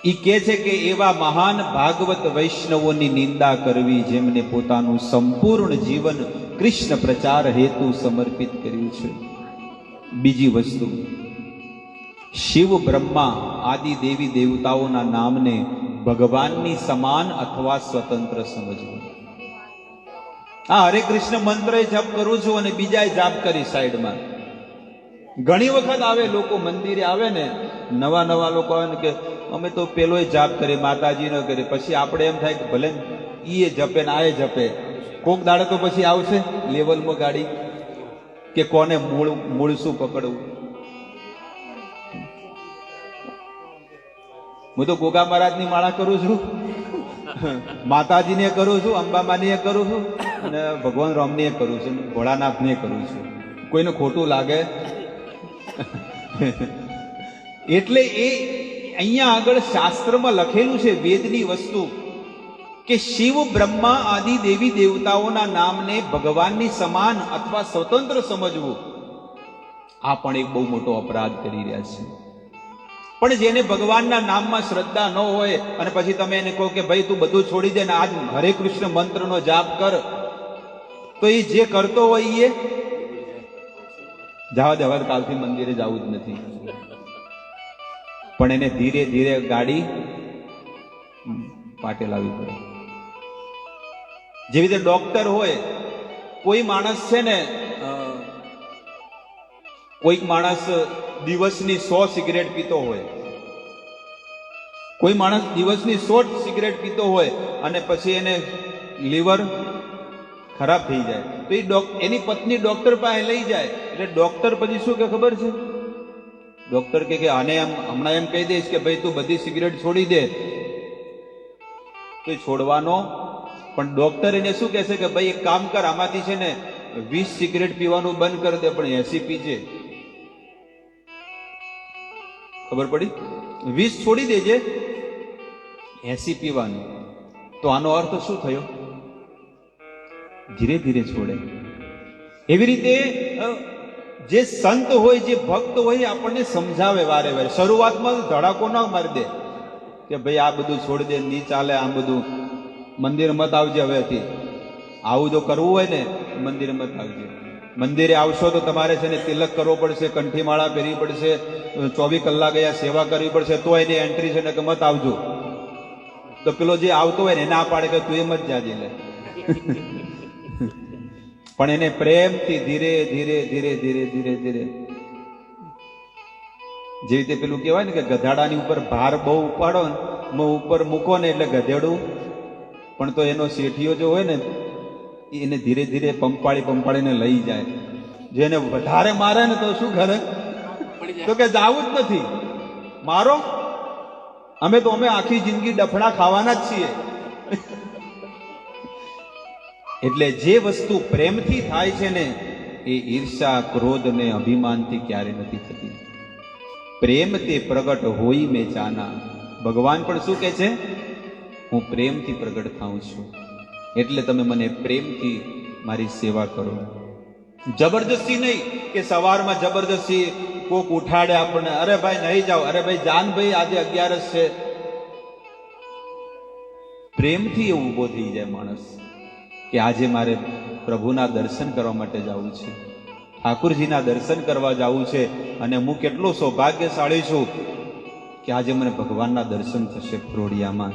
ઈ કહે છે કે એવા મહાન ભાગવત વૈષ્ણવોની નિંદા કરવી જેમને પોતાનું સંપૂર્ણ જીવન કૃષ્ણ પ્રચાર હેતુ સમર્પિત કર્યું છે. બીજી વસ્તુ, શિવ બ્રહ્મા આદિ દેવી દેવતાઓના નામને ભગવાનની સમાન અથવા સ્વતંત્ર સમજવું. આ હરે કૃષ્ણ મંત્ર જપ કરું છું અને બીજા જાપ કરી સાઈડમાં. ઘણી વખત આવે લોકો મંદિરે આવે ને, નવા નવા લોકો આવે ને કે અમે તો પેલો જાપ કરી, માતાજી નો કરી. પછી આપણે એમ થાય કે ભલે ઈ જપે ને આ જપે, કોક દાડે તો પછી આવશે લેવલમાં ગાડી કે કોને મૂળ શું પકડવું. હું તો ગોગા મહારાજની માળા કરું છું, માતાજીને કરું છું, અંબામાની કરું છું, અને ભગવાન રામની કરું છું, ભોળાનાથને કરું છું. કોઈને ખોટું લાગે એટલે એ અહીંયા આગળ શાસ્ત્રમાં લખેલું છે, વેદની વસ્તુ, કે શિવ બ્રહ્મા આદિ દેવી દેવતાઓના નામને ભગવાનની સમાન અથવા સ્વતંત્ર સમજવું, આ પણ એક બહુ મોટો અપરાધ કરી રહ્યા છે. પણ જેને ભગવાનના નામમાં શ્રદ્ધા ન હોય અને પછી તમે એને કહો કે ભાઈ તું બધું છોડી દે ને આજ હરે કૃષ્ણ મંત્રનો જાપ કર, તો એ જે કરતો હોય એ જવા દે, હવે કાલથી મંદિરે જવું જ નથી. પણ એને ધીરે ધીરે ગાડી પાટે લાવવી પડે. જેવી રીતે ડોક્ટર હોય, કોઈ માણસ છે ને, કોઈક માણસ દિવસની 100 સિગરેટ પીતો હોય, કોઈ માણસ દિવસની 100 સિગરેટ પીતો હોય અને પછી એને લીવર ખરાબ થઈ જાય, તો એની પત્ની ડોક્ટર પાસે લઈ જાય, એટલે ડોક્ટર પછી શું કે ખબર છે? ડોક્ટર કે આને એમ હમણાં એમ કહી દઈશ કે ભાઈ તું બધી સિગરેટ છોડી દે, તો છોડવાનો. પણ ડોક્ટર એને શું કહેશે કે ભાઈ એક કામ કર, આમાંથી છે ને 20 સિગરેટ પીવાનું બંધ કરી દે, પણ 80 પીજે. ખબર પડી? 20 છોડી દેજે, 80 પીવાનું. તો આનો અર્થ શું થયો? ધીરે ધીરે છોડે. એવી રીતે જે સંત હોય, જે ભક્ત હોય, આપણને સમજાવે વારે વારે. શરૂઆતમાં ધડાકો ના મારી દે કે ભાઈ આ બધું છોડી દે, નહીં ચાલે, આ બધું મંદિર મત આવજે હવેથી. આવું જો કરવું હોય ને મંદિર મત આવજે. મંદિરે આવશો તો તમારે છે ને તિલક કરવો પડશે, કંઠીમાળા પહેરવી પડશે, 24 કલાક અહીંયા સેવા કરવી પડશે, તો એની એન્ટ્રી છે ને કે મત આવજો. તો પેલો જે આવતો હોય ને ના પાડે કે તું એમ જ જાજે લે. પણ એને પ્રેમથી ધીરે ધીરે ધીરે ધીરે ધીરે ધીરે, જેવી રીતે પેલું કહેવાય ને કે ગધાડાની ઉપર ભાર બહુ ઉપાડો ને, ઉપર મૂકો ને એટલે ગધેડું, પણ તો એનો શેઠિયો જો હોય ને એને ધીરે ધીરે પંપાળીને લઈ જાય. જેને વધારે મારે ને તો શું કરે, તો કે જાવું જ નથી, મારો અમે આખી જિંદગી ડફડા ખાવાના જ છીએ. એટલે જે વસ્તુ પ્રેમથી થાય છે ને એ ઈર્ષા, ક્રોધ ને અભિમાનથી ક્યારે નથી થતી. પ્રેમ તે પ્રગટ હોય મેં જાના. ભગવાન પણ શું કહે છે, હું પ્રેમથી પ્રગટ થાઉં છું, એટલે તમે મને પ્રેમથી મારી સેવા કરો. જબરજસ્તી નહીં કે સવારમાં જબરજસ્તી કોક ઉઠાડે આપણને, અરે ભાઈ નહીં જાઓ, અરે ભાઈ જાન ભાઈ આજે 11 છે. પ્રેમથી એ ઊભો થઈ જાય માણસ કે આજે મારે પ્રભુના દર્શન કરવા માટે જવું છે, ઠાકુરજીના દર્શન કરવા જવું છે, અને હું કેટલો સૌભાગ્યશાળી છું કે આજે મને ભગવાનના દર્શન થશે ફ્રોડિયામાં.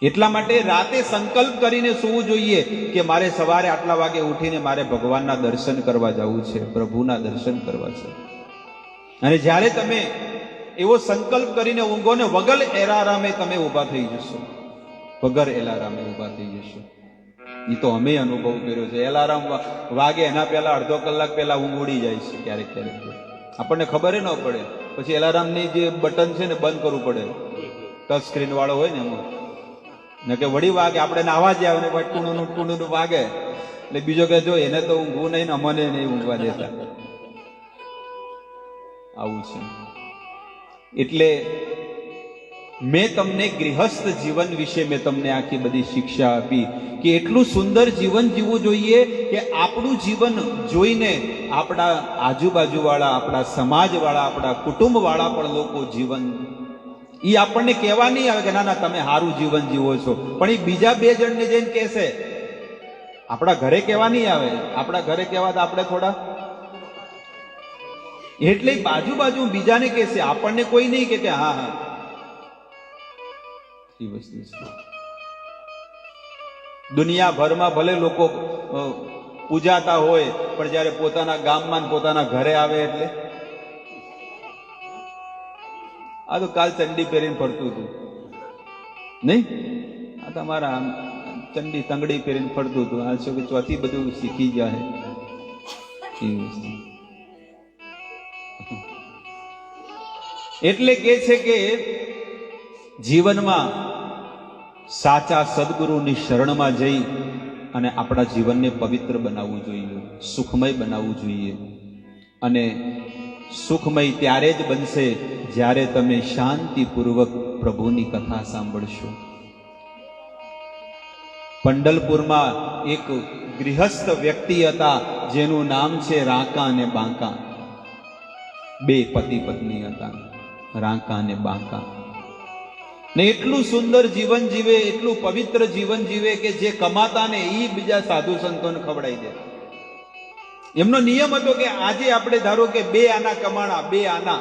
એટલા માટે રાતે સંકલ્પ કરીને સૂવું જોઈએ કે મારે સવારે આટલા વાગે ઉઠીને મારે ભગવાનના દર્શન કરવા જવું છે, પ્રભુના દર્શન કરવા છે. અને જ્યારે તમે એવો સંકલ્પ કરીને ઊંઘો ને વગર એલારામે તમે ઊભા થઈ જશો, વગર એલારામે ઊભા થઈ જશો. એ તો અમે અનુભવ કર્યો છે. એલારામ વાગે એના પહેલા અડધો કલાક પહેલા ઊંઘ ઉડી જાય છે ક્યારેક ક્યારેક, આપણને ખબર ન પડે. પછી એલારામની જે બટન છે ને બંધ કરવું પડે, ટચ સ્ક્રીન વાળો હોય ને એમાં, ને કે વળી વાગે આપણે નાવા જ આવે ને ટૂણું વાગે એટલે બીજો કે જો એને તો ઊંઘવું નહીં ને અમને નહીં ઊંઘવા દેતા. આવું છે. એટલે મેં તમને ગૃહસ્થ જીવન વિશે મેં તમને આખી બધી શિક્ષા આપી કે એટલું સુંદર જીવન જીવવું જોઈએ કે આપણું જીવન જોઈને આપણા આજુબાજુવાળા, આપણા સમાજવાળા, આપણા કુટુંબવાળા પણ લોકો જીવન એ આપણને કહેવા નહીં આવે કે ના ના તમે સારું જીવન જીવો છો, પણ એ બીજા 2 જણને જઈને કહેશે. આપણા ઘરે કહેવા નહીં આવે, આપણા ઘરે કહેવા તો આપણે થોડા, એટલે બાજુ બીજાને કહેશે, આપણને કોઈ નહીં કે હા હા એ વસ્તુ છે. દુનિયાભરમાં ભલે લોકો પૂજાતા હોય, પણ જ્યારે પોતાના ગામમાં પોતાના ઘરે આવે એટલે આ તો કાલ ચંડી પહેરીને ફરતું હતું નહીં, આ તમારા ચંડી તંગડી પહેરીને ફરતું હતું, આ શું કે ચોથી બધું શીખી જાય. એટલે કે છે કે જીવનમાં સાચા સદગુરુની શરણમાં જઈ અને આપણા જીવનને પવિત્ર બનાવવું જોઈએ, સુખમય બનાવવું જોઈએ. અને સુખમય ત્યારે જ બનશે જ્યારે તમે શાંતિપૂર્વક પ્રભુની કથા સાંભળશો. પંડલપુરમાં એક ગૃહસ્થ વ્યક્તિ હતા જેનું નામ છે રાંકા અને બાંકા. 2 પતિ પત્ની હતા, રાંકા અને બાંકા. ને એટલું સુંદર જીવન જીવે, એટલું પવિત્ર જીવન જીવે કે જે કમાતા ને એ બીજા સાધુ સંતોને ખવડાવી દે. એમનો નિયમ હતો કે આજે આપણે ધારો કે 2 આના કમાણા, 2 આના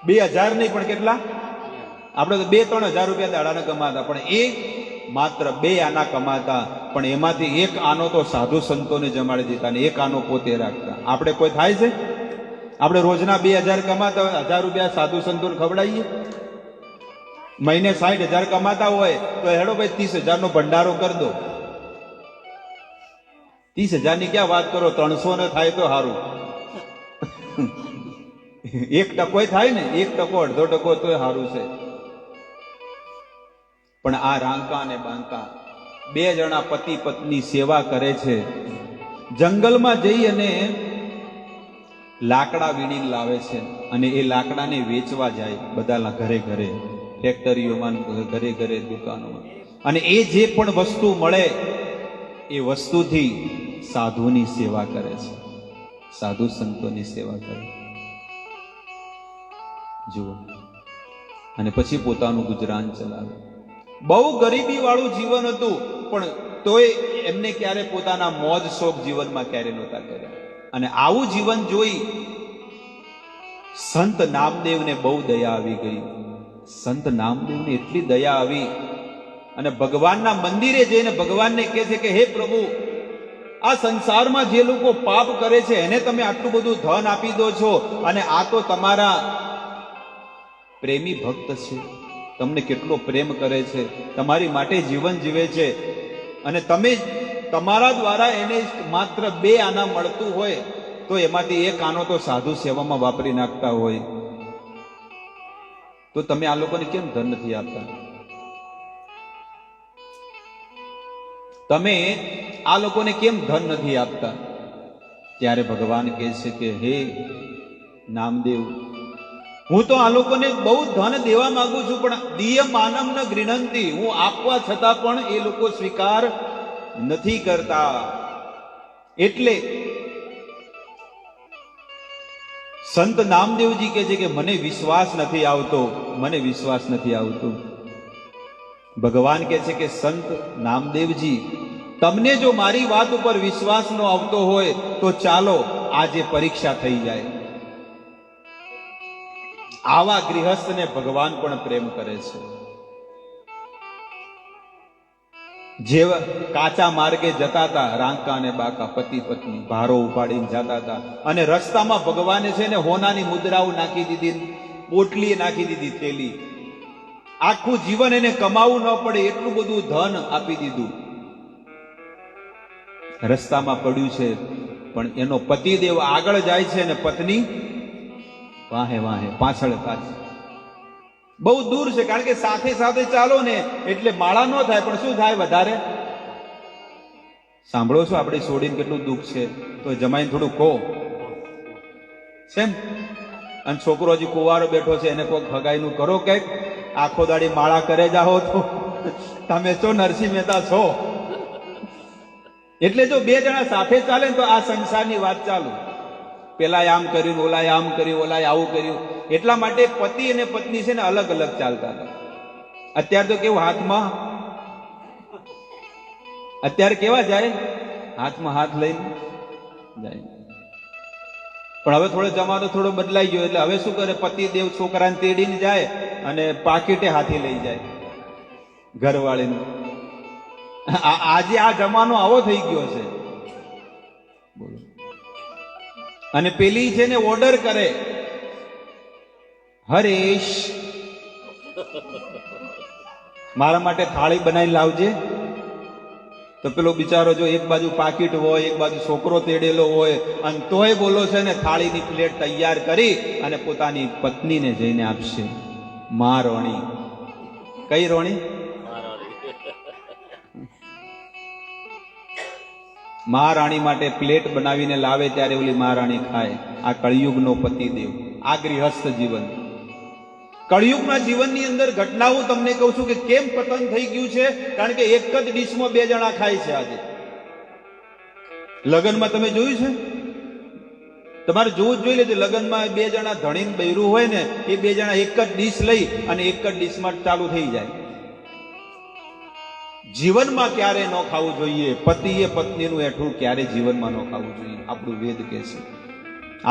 2000 નહીં પણ કેટલા, આપણે તો 2-3 હજાર રૂપિયા દાડાના કમાતા, પણ એ માત્ર 2 આના કમાતા, પણ એમાંથી 1 આનો તો સાધુ સંતોને જમાડી દીધા ને 1 આનો પોતે રાખતા. આપણે કોઈ થાય છે? આપણે રોજના 2000 કમાતા હોય, 1000 રૂપિયા સાધુ સંતોને ખવડાવીએ. મહિને 60,000 કમાતા હોય તો હેડો ભાઈ 30,000 નો ભંડારો કરી દો. 30,000 ની ક્યાં વાત કરો, 300 ને થાય તો સારું. 1% થાય ને, 1%, 1.5% તો સારું છે. પણ આ રાંકા અને બાંકા 2 જણા પતિ પત્ની સેવા કરે છે. જંગલમાં જઈ અને લાકડા વીણીને લાવે છે અને એ લાકડાને વેચવા જાય બધાના ઘરે ઘરે, ફેક્ટરીઓમાં, ઘરે ઘરે, દુકાનોમાં. અને એ જે પણ વસ્તુ મળે એ વસ્તુથી સાધુની સેવા કરે છે, સાધુ સંતોની સેવા કરે. જુઓ, અને પછી પોતાનું ગુજરાન ચલાવે. બહુ ગરીબી વાળું જીવન હતું, પણ તોય એમને ક્યારે પોતાના મોજ શોખ જીવનમાં ક્યારે નહોતા કર્યા. અને આવું જીવન જોઈ સંત નામદેવને બહુ દયા આવી ગઈ. સંત નામદેવને એટલી દયા આવી અને ભગવાનના મંદિરે જઈને ભગવાનને કહે છે કે હે પ્રભુ, આ સંસારમાં જે લોકો પાપ કરે છે એને તમે આટલું બધું ધન આપી દો છો, અને આ તો તમારા પ્રેમી ભક્ત છે, તમને કેટલો પ્રેમ કરે છે, તમારી માટે જીવન જીવે છે, અને તમે તમારા દ્વારા એને માત્ર 2 આના મળતું હોય તો એમાંથી 1 આનો તો સાધુ સેવામાં વાપરી નાખતા હોય, તો તમે આ લોકોને કેમ ધન નથી આપતા? તમે આ લોકોને કેમ ધન નથી આપતા? ત્યારે ભગવાન કહે છે કે હે નામદેવ, હું તો આ લોકોને બહુ ધન દેવા માંગુ છું, પણ દિય માનમ ન ગૃહંતી, હું આપવા છતાં પણ એ લોકો સ્વીકાર નથી કરતા. એટલે સંત નામદેવજી કહે છે કે મને વિશ્વાસ નથી આવતો, મને વિશ્વાસ નથી આવતો. ભગવાન કહે છે કે સંત નામદેવજી, તમને જો મારી વાત ઉપર વિશ્વાસ ન આવતો હોય તો ચાલો આજે પરીક્ષા થઈ જાય. આવા ગૃહસ્થને ભગવાન પણ પ્રેમ કરે છે. જેવા કાચા માર્ગે જતા હતા રાંકા અને બાકા પતિ પત્ની, ભારો ઉપાડીને જતા હતા, અને રસ્તામાં ભગવાને છે ને હોનાની મુદ્રાઓ નાખી દીધી, પોટલીએ નાખી દીધી થેલી. આખું જીવન એને કમાવું ન પડે એટલું બધું ધન આપી દીધું. રસ્તામાં પડ્યું છે, પણ એનો પતિદેવ આગળ જાય છે અને પત્ની વાહે વાહે પાછળ પાછળ. બહુ દૂર છે, કારણ કે સાથે સાથે ચાલો ને એટલે માળા ન થાય, પણ શું થાય વધારે? સાંભળો છો આપણે છોડીને કેટલું દુઃખ છે, તો જમાઈને થોડું કહો છે. અને છોકરો હજી કુંવારો બેઠો છે, એને કોઈ હગાઈનું કરો કંઈક. આખો દાડી માળા કરે જાઓ તો તમે છો નરસિંહ મહેતા છો. એટલે જો 2 જણા સાથે ચાલે ને તો આ સંસારની વાત ચાલુ. પેલા આમ કર્યું, ઓલાએ આમ કર્યું, ઓલાએ આવું કર્યું. એટલા માટે પતિ અને પત્ની છે ને અલગ અલગ ચાલતા હતા. અત્યારે તો કેવું હાથમાં, અત્યારે કેવા જાય, હાથમાં હાથ લઈને જાય. પણ હવે થોડો જમાનો થોડો બદલાઈ ગયો, એટલે હવે શું કરે, પતિદેવ છોકરાને તેડીને જાય અને પાકીટે હાથી લઈ જાય ઘરવાળીને. આજે આ જમાનો આવો થઈ ગયો છે. બોલો. અને પેલી છે ને ઓર્ડર કરે, હરેશ મારા માટે થાળી બનાવી લાવજે. તો પેલો બિચારો જો એક બાજુ પાકીટ હોય, એક બાજુ છોકરો તેડેલો હોય, અને તોય બોલો છે ને થાળીની પ્લેટ તૈયાર કરી અને પોતાની પત્નીને જઈને આપશે. મહારાણી. કઈ રોણી? મહારાણી માટે પ્લેટ બનાવીને લાવે ત્યારે ઓલી મહારાણી ખાય. આ કળિયુગનો પતિદેવ, આ ગૃહસ્થ જીવન. કળિયુગના જીવનની અંદર ઘટનાઓ તમને કહું છું કે કેમ પતન થઈ ગયું છે, કારણ કે એક જ ડીશમાં 2 જણા ખાય છે. આજે લગ્નમાં તમે જોયું છે? તમારે જોવું જ જોઈ લેજો. લગ્નમાં 2 જણા ધણીને બૈરું હોય ને, એ 2 જણા એક જ ડીશ લઈ અને એક જ ડીશમાં ચાલુ થઈ જાય. જીવનમાં ક્યારે ન ખાવું જોઈએ. પતિએ પત્નીનું એઠું ક્યારે જીવનમાં ન ખાવું જોઈએ. આપણું વેદ કહે છે,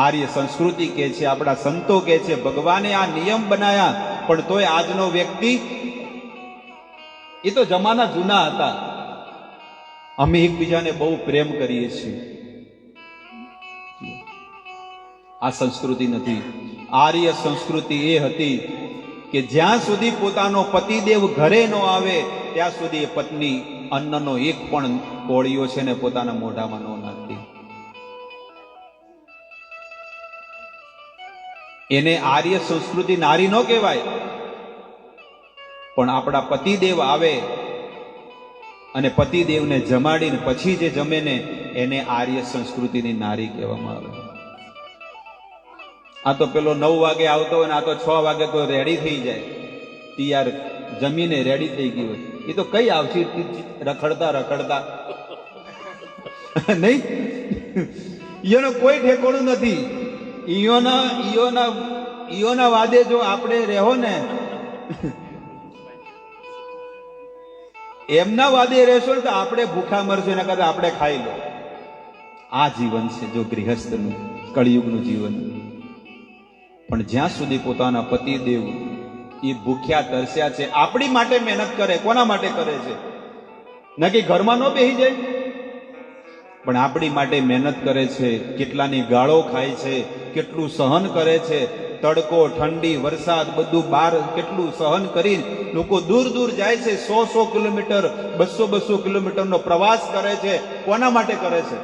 આર્ય સંસ્કૃતિ કહે છે, આપણા સંતો કહે છે, ભગવાને આ નિયમ બનાયા. પણ તોય આજનો વ્યક્તિ, એ તો જમાના જૂના હતા. અમે એકબીજાને બહુ પ્રેમ કરીએ છીએ. આ સંસ્કૃતિ નથી. આર્ય સંસ્કૃતિ એ હતી કે જ્યાં સુધી પોતાનો પતિદેવ ઘરે ન આવે ત્યાં સુધી એ પત્ની અન્નનો એક પણ કોળીઓ છે ને પોતાના મોઢામાં ન નાખતી. એને આર્ય સંસ્કૃતિ નારી ન કહેવાય. પણ આપણા પતિદેવ આવે અને પતિદેવને જમાડીને પછી જે જમે ને એને આર્ય સંસ્કૃતિની નારી કહેવામાં આવે. આ તો પેલો 9 વાગે આવતો હોય ને આ તો 6 વાગે તો રેડી થઈ જાય, તૈયાર જમીને રેડી થઈ ગઈ હોય. એ તો કઈ આવશે રખડતા રખડતા નહીં, એનો કોઈ ઠેકોણું નથી. ઈયોના વાદે જો આપણે રહો ને, એમના વાદે રહેશો ને તો આપણે ભૂખા મરશું, એના કરતા આપણે ખાઈ લો. આ જીવન છે જો ગૃહસ્થનું, કળિયુગનું જીવન. પણ જ્યાં સુધી પોતાના પતિદેવ એ ભૂખ્યા તરસ્યા છે, આપણી માટે મહેનત કરે. કોના માટે કરે છે? નક્કી ઘરમાં ન બેસી જાય, પણ આપણી માટે મહેનત કરે છે. કેટલાની ગાળો ખાય છે, કેટલું સહન કરે છે, તડકો, ઠંડી, વરસાદ બધું બહાર કેટલું સહન કરી લોકો દૂર દૂર જાય છે. 100 કિલોમીટર, 200 કિલોમીટરનો પ્રવાસ કરે છે. કોના માટે કરે છે?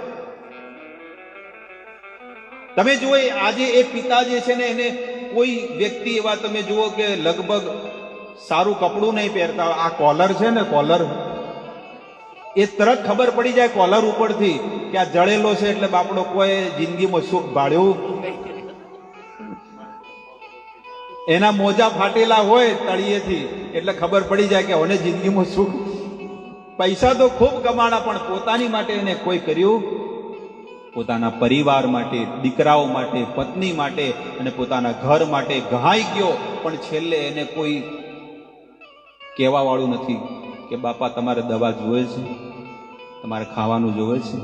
તમે જુઓ આજે એ પિતા જે છે ને, એને કોઈ વ્યક્તિ એવા તમે જુઓ કે લગભગ સારું કપડું નહીં પહેરતા. આ કોલર છે ને, કોલર, એ તરત ખબર પડી જાય કોલર ઉપરથી કે આ જળેલો છે, એટલે બાપડો કોઈ જિંદગીમાં સુખ ભાળ્યું. એના મોજા ફાટેલા હોય તળિયેથી એટલે ખબર પડી જાય કે હવે જિંદગીમાં સુખ. પૈસા તો ખૂબ કમાણા, પણ પોતાની માટે એને કોઈ કર્યું? પોતાના પરિવાર માટે, દીકરાઓ માટે, પત્ની માટે અને પોતાના ઘર માટે ઘાઈ ગયો, પણ છેલ્લે એને કોઈ કહેવા વાળું નથી કે બાપા તમારે દવા જોવે છે, તમારે ખાવાનું જોવે છે,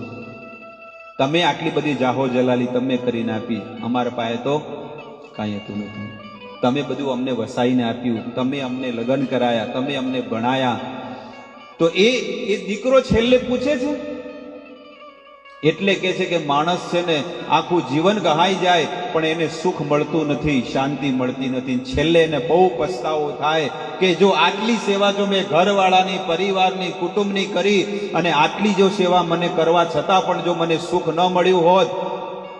તમે આટલી બધી જાહો જલાલી તમે કરીને આપી, અમારા પાસે તો કાંઈ હતું નથી. તમે બધું અમને વસાઈને આપ્યું, તમે અમને લગ્ન કરાયા, તમે અમને ભણાયા. તો એ દીકરો છેલ્લે પૂછે છે. એટલે કે છે કે માણસ છે ને આખું જીવન ગહાઈ જાય પણ એને સુખ મળતું નથી, શાંતિ મળતી નથી. છેલ્લે એને બહુ પસ્તાવો થાય કે જો આટલી સેવા જો મેં ઘરવાળાની, પરિવારની, કુટુંબની કરી અને આટલી જો સેવા મને કરવા છતાં પણ જો મને સુખ ન મળ્યું હોત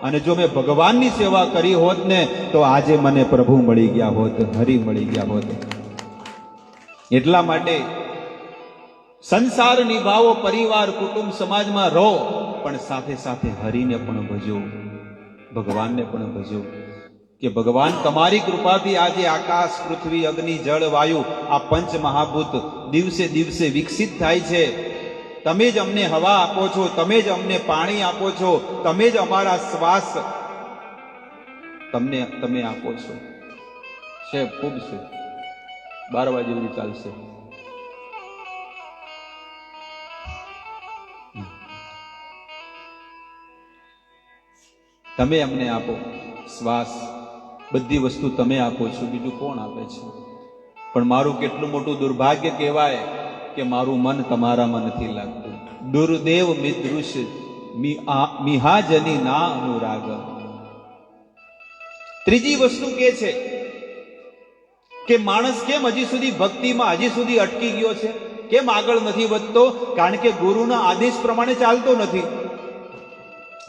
અને જો મેં ભગવાનની સેવા કરી હોત ને તો આજે મને પ્રભુ મળી ગયા હોત, હરિ મળી ગયા હોત. એટલા માટે સંસાર નિભાવો, પરિવાર, કુટુંબ, સમાજમાં રહો, પણ સાથે સાથે હરિને પણ ભજો, ભગવાનને પણ ભજો. કે ભગવાન તમારી કૃપાથી આજે આકાશ, પૃથ્વી, અગ્નિ, જળ, વાયુ આ પંચ મહાભૂત દિવસે દિવસે વિકસિત થાય છે. તમે જ અમને હવા આપો છો, તમે જ અમને પાણી આપો છો, તમે જ અમારા શ્વાસ તમે આપો છો. છે ખૂબ છે. 12 વાગે સુધી ચાલશે. તમે અમને આપો શ્વાસ, બધી વસ્તુ તમે આપો છો, બીજું કોણ આપે છે? પણ મારું કેટલું મોટું દુર્ભાગ્ય કહેવાય કે મારું મન તમારામાં નથી લાગતું. દુર્દેવ મિદૃશ મિહાજની ના અનુરાગ. ત્રીજી વસ્તુ કે છે કે માણસ કેમ હજી સુધી ભક્તિમાં હજી સુધી અટકી ગયો છે, કેમ આગળ નથી વધતો? કારણ કે ગુરુના આદેશ પ્રમાણે ચાલતો નથી.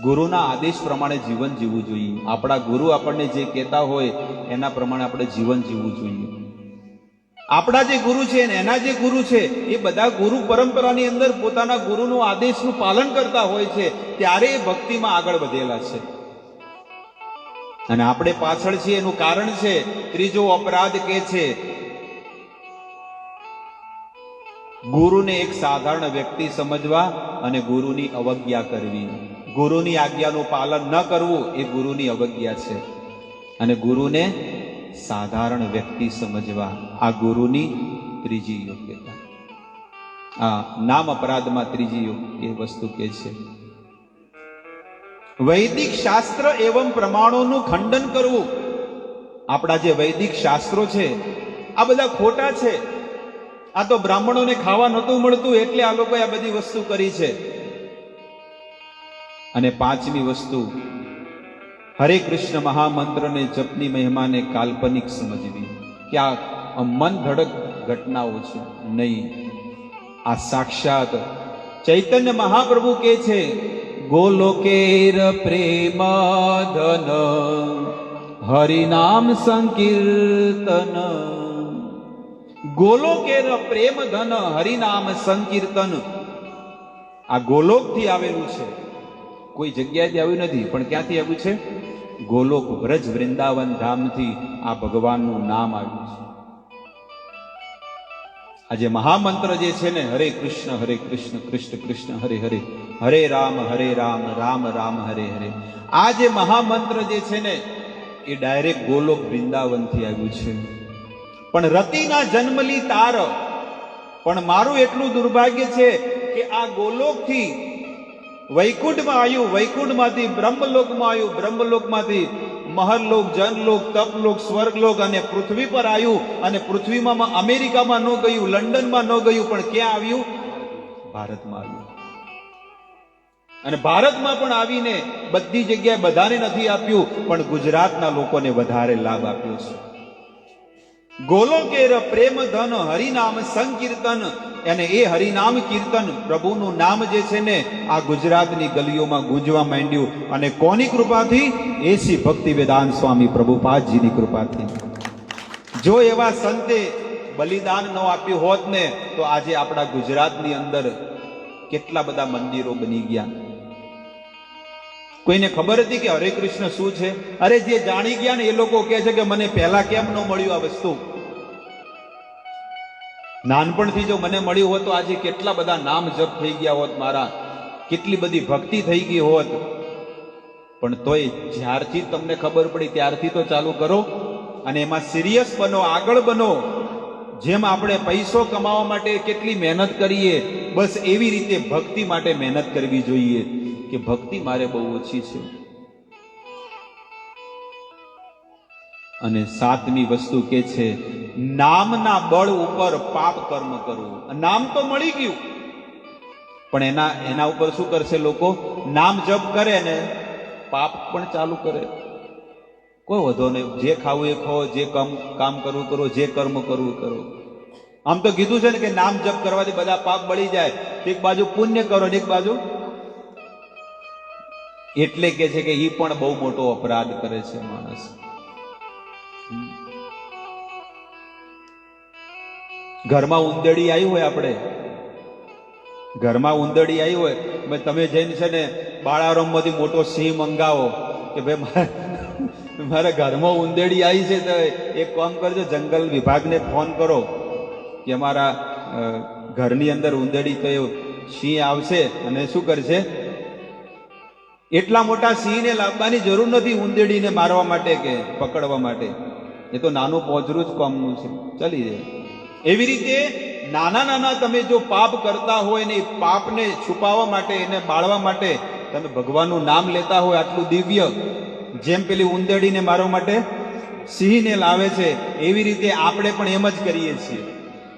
ગુરુના આદેશ પ્રમાણે જીવન જીવવું જોઈએ. આપણા ગુરુ આપણને જે કહેતા હોય એના પ્રમાણે આપણે જીવન જીવવું જોઈએ. આપણા જે ગુરુ છે ને એના જે ગુરુ છે એ બધા ગુરુ પરંપરાની અંદર પોતાના ગુરુનો આદેશનું પાલન કરતા હોય છે, ત્યારે એ ભક્તિમાં આગળ વધેલા છે. અને આપણે પાછળ છીએ એનું કારણ છે ત્રીજો અપરાધ કે છે ગુરુને એક સાધારણ વ્યક્તિ સમજવા અને ગુરુની અવજ્ઞા કરવી. ગુરુની આજ્ઞાનું પાલન ન કરવું એ ગુરુની અવજ્ઞા છે, અને ગુરુને સાધારણ વ્યક્તિ સમજવા આ ગુરુની ત્રીજી યોગ્યતા. આ નામ અપરાધમાં ત્રીજી એ વસ્તુ કે છે વૈદિક શાસ્ત્ર એવં પ્રમાણોનું ખંડન કરવું. આપણા જે વૈદિક શાસ્ત્રો છે આ બધા ખોટા છે. આ તો બ્રાહ્મણોને ખાવા નહોતું મળતું એટલે આ લોકોએ આ બધી વસ્તુ કરી છે. અને પાંચમી વસ્તુ, હરે કૃષ્ણ મહામંત્રને જપની મહિમાને કાલ્પનિક સમજવી કે આ મન ધડક ઘટનાઓ છે નહીં, આ સાક્ષાત ચૈતન્ય મહાપ્રભુ કે છે ગોલોકેર પ્રેમાધન હરિનામ સંકીર્તન. ગોલોકેર પ્રેમ ધન હરિનામ સંકીર્તન. આ ગોલોકથી આવેલું છે, કોઈ જગ્યાએથી આવ્યું નથી, પણ ક્યાંથી આવ્યું છે? ગોલોક, વ્રજ, વૃંદાવન ધામથી આ ભગવાનનું નામ આવ્યું છે. આજે મહામંત્ર જે છે ને હરે કૃષ્ણ કૃષ્ણ કૃષ્ણ હરે હરે, હરે રામ રામ રામ હરે હરે, આ જે મહામંત્ર જે છે ને એ ડાયરેક્ટ ગોલોક વૃંદાવનથી આવ્યું છે. પણ રતિના જન્મલી તાર, પણ મારું એટલું દુર્ભાગ્ય છે કે આ ગોલોકથી વૈકુંઠમાં આવ્યું, વૈકુંઠમાંથી બ્રહ્મલોકમાં આવ્યું, બ્રહ્મલોકમાંથી મહરલોક, જનલોક, તપલોક, સ્વર્ગલોક અને પૃથ્વી પર આવ્યું. અને પૃથ્વીમાં અમેરિકામાં ન ગયું, લંડનમાં ન ગયું, પણ ક્યાં આવ્યું? ભારતમાં આવ્યું. અને ભારતમાં પણ આવીને બધી જગ્યાએ બધાને નથી આપ્યું, પણ ગુજરાતના લોકોને વધારે લાભ આપ્યો છે. ગોલોકેર પ્રેમ ધન હરિનામ સંકીર્તન, અને એ હરિનામ કીર્તન પ્રભુનું નામ જે છે ને આ ગુજરાતની ગલીઓમાં ગુંજવા માંડ્યું. અને કોની કૃપાથી? એસી ભક્તિ વેદાંત સ્વામી પ્રભુપાદજીની કૃપાથી. જો એવા સંતે બલિદાન ન આપ્યું હોત ને તો આજે આપણા ગુજરાતની અંદર કેટલા બધા મંદિરો બની ગયા. કોઈને ખબર હતી કે હરે કૃષ્ણ શું છે? અરે જે જાણી ગયા ને એ લોકો કહે છે કે મને પહેલા કેમ ન મળ્યું આ વસ્તુ? નાનપણથી જો મને મળ્યું હોત તો આજે કેટલા બધા નામ જપ થઈ ગયા હોત, મારા કેટલી બધી ભક્તિ થઈ ગઈ હોત. પણ તોય જ્યારથી તમને ખબર પડી ત્યારથી તો ચાલુ કરો અને એમાં સિરિયસ બનો, આગળ બનો. જેમ આપણે પૈસો કમાવા માટે કેટલી મહેનત કરીએ, બસ એવી રીતે ભક્તિ માટે મહેનત કરવી જોઈએ. કે ભક્તિ મારે બહુ ઓછી છે. અને સાતમી વસ્તુ કે છે નામના બળ ઉપર પાપ કર્મ કરવું. નામ તો મળી ગયું, પણ એના ઉપર શું કરશે લોકો? નામ જપ કરે ને પાપ પણ ચાલુ કરે. કોઈ વધો નહીં, જે ખાવું એ ખાઓ, જે કામ કરવું કરો, જે કર્મ કરવું કરો. આમ તો કીધું છે ને કે નામ જપ કરવાથી બધા પાપ બળી જાય. એક બાજુ પુણ્ય કરો ને એક બાજુ, એટલે કે છે કે એ પણ બહુ મોટો અપરાધ કરે છે માણસ. ઘરમાં ઉંદરડી આવી હોય, આપણે ઘરમાં ઉંદરડી આવી હોય, તમે જઈને છે ને બાળારમમાંથી મોટો સિંહ મંગાવો કે ભાઈ મારા ઘરમાં ઉંદરડી આવી છે, તો એક કામ કરજો, જંગલ વિભાગને ફોન કરો કે અમારા ઘરની અંદર ઉંદરડી, તો એ સિંહ આવશે અને શું કરશે? એટલા મોટા સિંહને લાવવાની જરૂર નથી ઉંદરડીને મારવા માટે કે પકડવા માટે. એ તો નાનું પોચરું જ કામનું છે, ચાલી જાય. એવી રીતે નાના નાના તમે જો પાપ કરતા હોય ને એ પાપને છુપાવવા માટે, એને બાળવા માટે તમે ભગવાનનું નામ લેતા હોય આટલું દિવ્ય, જેમ પેલી ઉંદરડીને મારવા માટે સિંહને લાવે છે, એવી રીતે આપણે પણ એમ જ કરીએ છીએ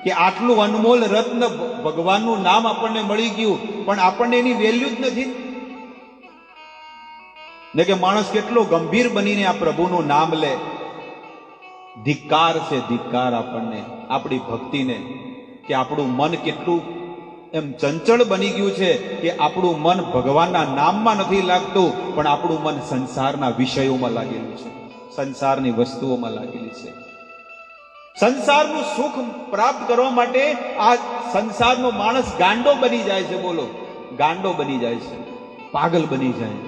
કે આટલું અનમોલ રત્ન ભગવાનનું નામ આપણને મળી ગયું, પણ આપણને એની વેલ્યુ જ નથી. ને કે માણસ કેટલો ગંભીર બનીને આ પ્રભુનું નામ લે. ધિક્કાર છે, ધિક્કાર આપણને, આપણી ભક્તિને, કે આપણું મન કેટલું એમ ચંચળ બની ગયું છે કે આપણું મન ભગવાનના નામમાં નથી લાગતું, પણ આપણું મન સંસારના વિષયોમાં લાગેલું છે, સંસારની વસ્તુઓમાં લાગેલી છે. સંસારનું સુખ પ્રાપ્ત કરવા માટે આ સંસારનો માણસ ગાંડો બની જાય છે. બોલો, ગાંડો બની જાય છે, પાગલ બની જાય.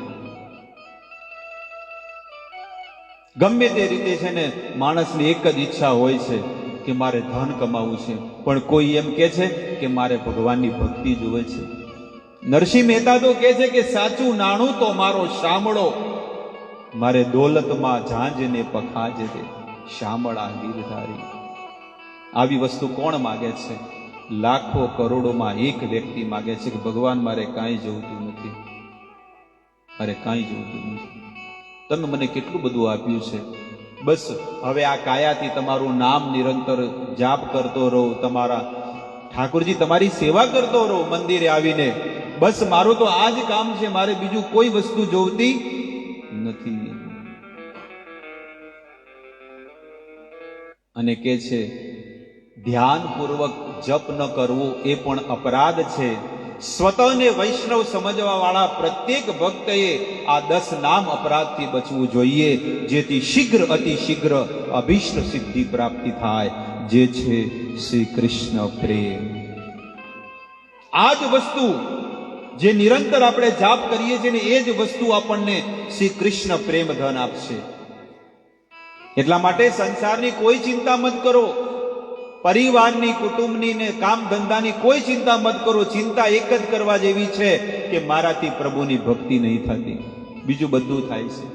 ગમે તે રીતે છે ને માણસની એક જ ઈચ્છા હોય છે કે મારે ધન કમાવું છે, પણ કોઈ એમ કે છે કે મારે ભગવાનની ભક્તિ જોવે છે. નરસિંહ મહેતા તો કહે છે કે સાચું નાણું તો મારો શામળો, મારે દોલતમાં ઝાંઝને પખાજે દે શામળા ગીરધારી. આવી વસ્તુ કોણ માગે છે? લાખો કરોડોમાં એક વ્યક્તિ માગે છે કે ભગવાન મારે કાંઈ જોઈતું નથી, મારે કાંઈ જોઈતું નથી. તમે મને કેટલું બધું આપ્યું છે, બસ હવે આ કાયાથી તમારું નામ નિરંતર જાપ કરતો રહો, તમારા ઠાકોરજી તમારી સેવા કરતો રહો મંદિરે આવીને. બસ મારું તો આ જ કામ છે, મારે બીજું કોઈ વસ્તુ જોઈતી નથી. અને કે છે ધ્યાનપૂર્વક જપ ન કરવું એ પણ અપરાધ છે. સ્વતઃને વૈષ્ણવ સમજવા વાળા પ્રત્યેક ભક્તએ આ 10 નામ અપરાધથી બચવું જોઈએ, જેથી શીઘ્ર અતિ શીઘ્ર અભિષ્ટ સિદ્ધિ પ્રાપ્તિ થાય, જે છે શ્રી કૃષ્ણ પ્રેમ. આ જ વસ્તુ જે નિરંતર આપણે જાપ કરીએ છીએ ને એ જ વસ્તુ આપણને શ્રી કૃષ્ણ પ્રેમ ધન આપશે. એટલા માટે સંસારની કોઈ ચિંતા મત કરો, પરિવારની, કુટુંબની ને કામ ધંધાની કોઈ ચિંતા મત કરો. ચિંતા એક જ કરવા જેવી છે કે મારાથી પ્રભુની ભક્તિ નહીં થતી, બીજું બધું થાય છે.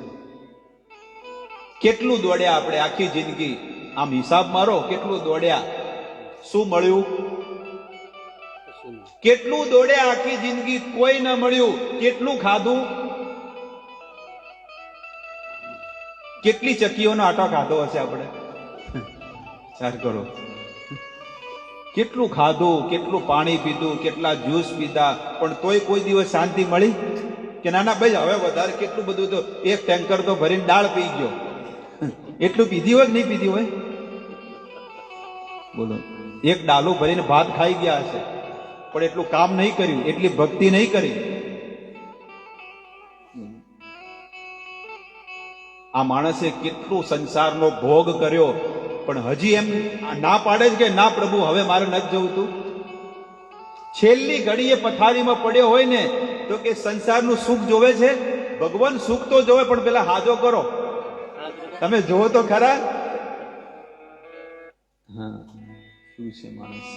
કેટલું દોડ્યા આપણે આખી જિંદગી, આમ હિસાબ મારો, કેટલું દોડ્યા, શું મળ્યું? કેટલું દોડ્યા આખી જિંદગી, કોઈ ન મળ્યું. કેટલું ખાધું, કેટલી ચક્કીઓનો આટો ખાધો હશે આપણે, વિચાર કરો. કેટલું ખાધું, કેટલું પાણી પીધું, કેટલા જ્યુસ પીધા, પણ તોય કોઈ દિવસ શાંતિ મળી? કે નાના ભાઈ હવે વધારે કેટલું બધું, તો એક ટેન્કર તો ભરીને દાળ પી ગયો. એટલું પીધી હોય કે નહીં પીધી હોય? બોલો, એક ડાલું ભરીને ભાત ખાઈ ગયા હશે, પણ એટલું કામ નહીં કર્યું, એટલી ભક્તિ નહીં કરી. આ માણસે કેટલું સંસારનો ભોગ કર્યો, પણ હજી એમ ના પાડે છે કે ના પ્રભુ હવે મારે નથી જવું. તું છેલ્લી ઘડીએ પથારીમાં પડ્યો હોય ને તો કે સંસારનું સુખ જોવે છે? ભગવાન સુખ તો જોવે, પણ પેલા હાજો કરો, તમે જોવો તો ખરા. હા, શું છે માણસ?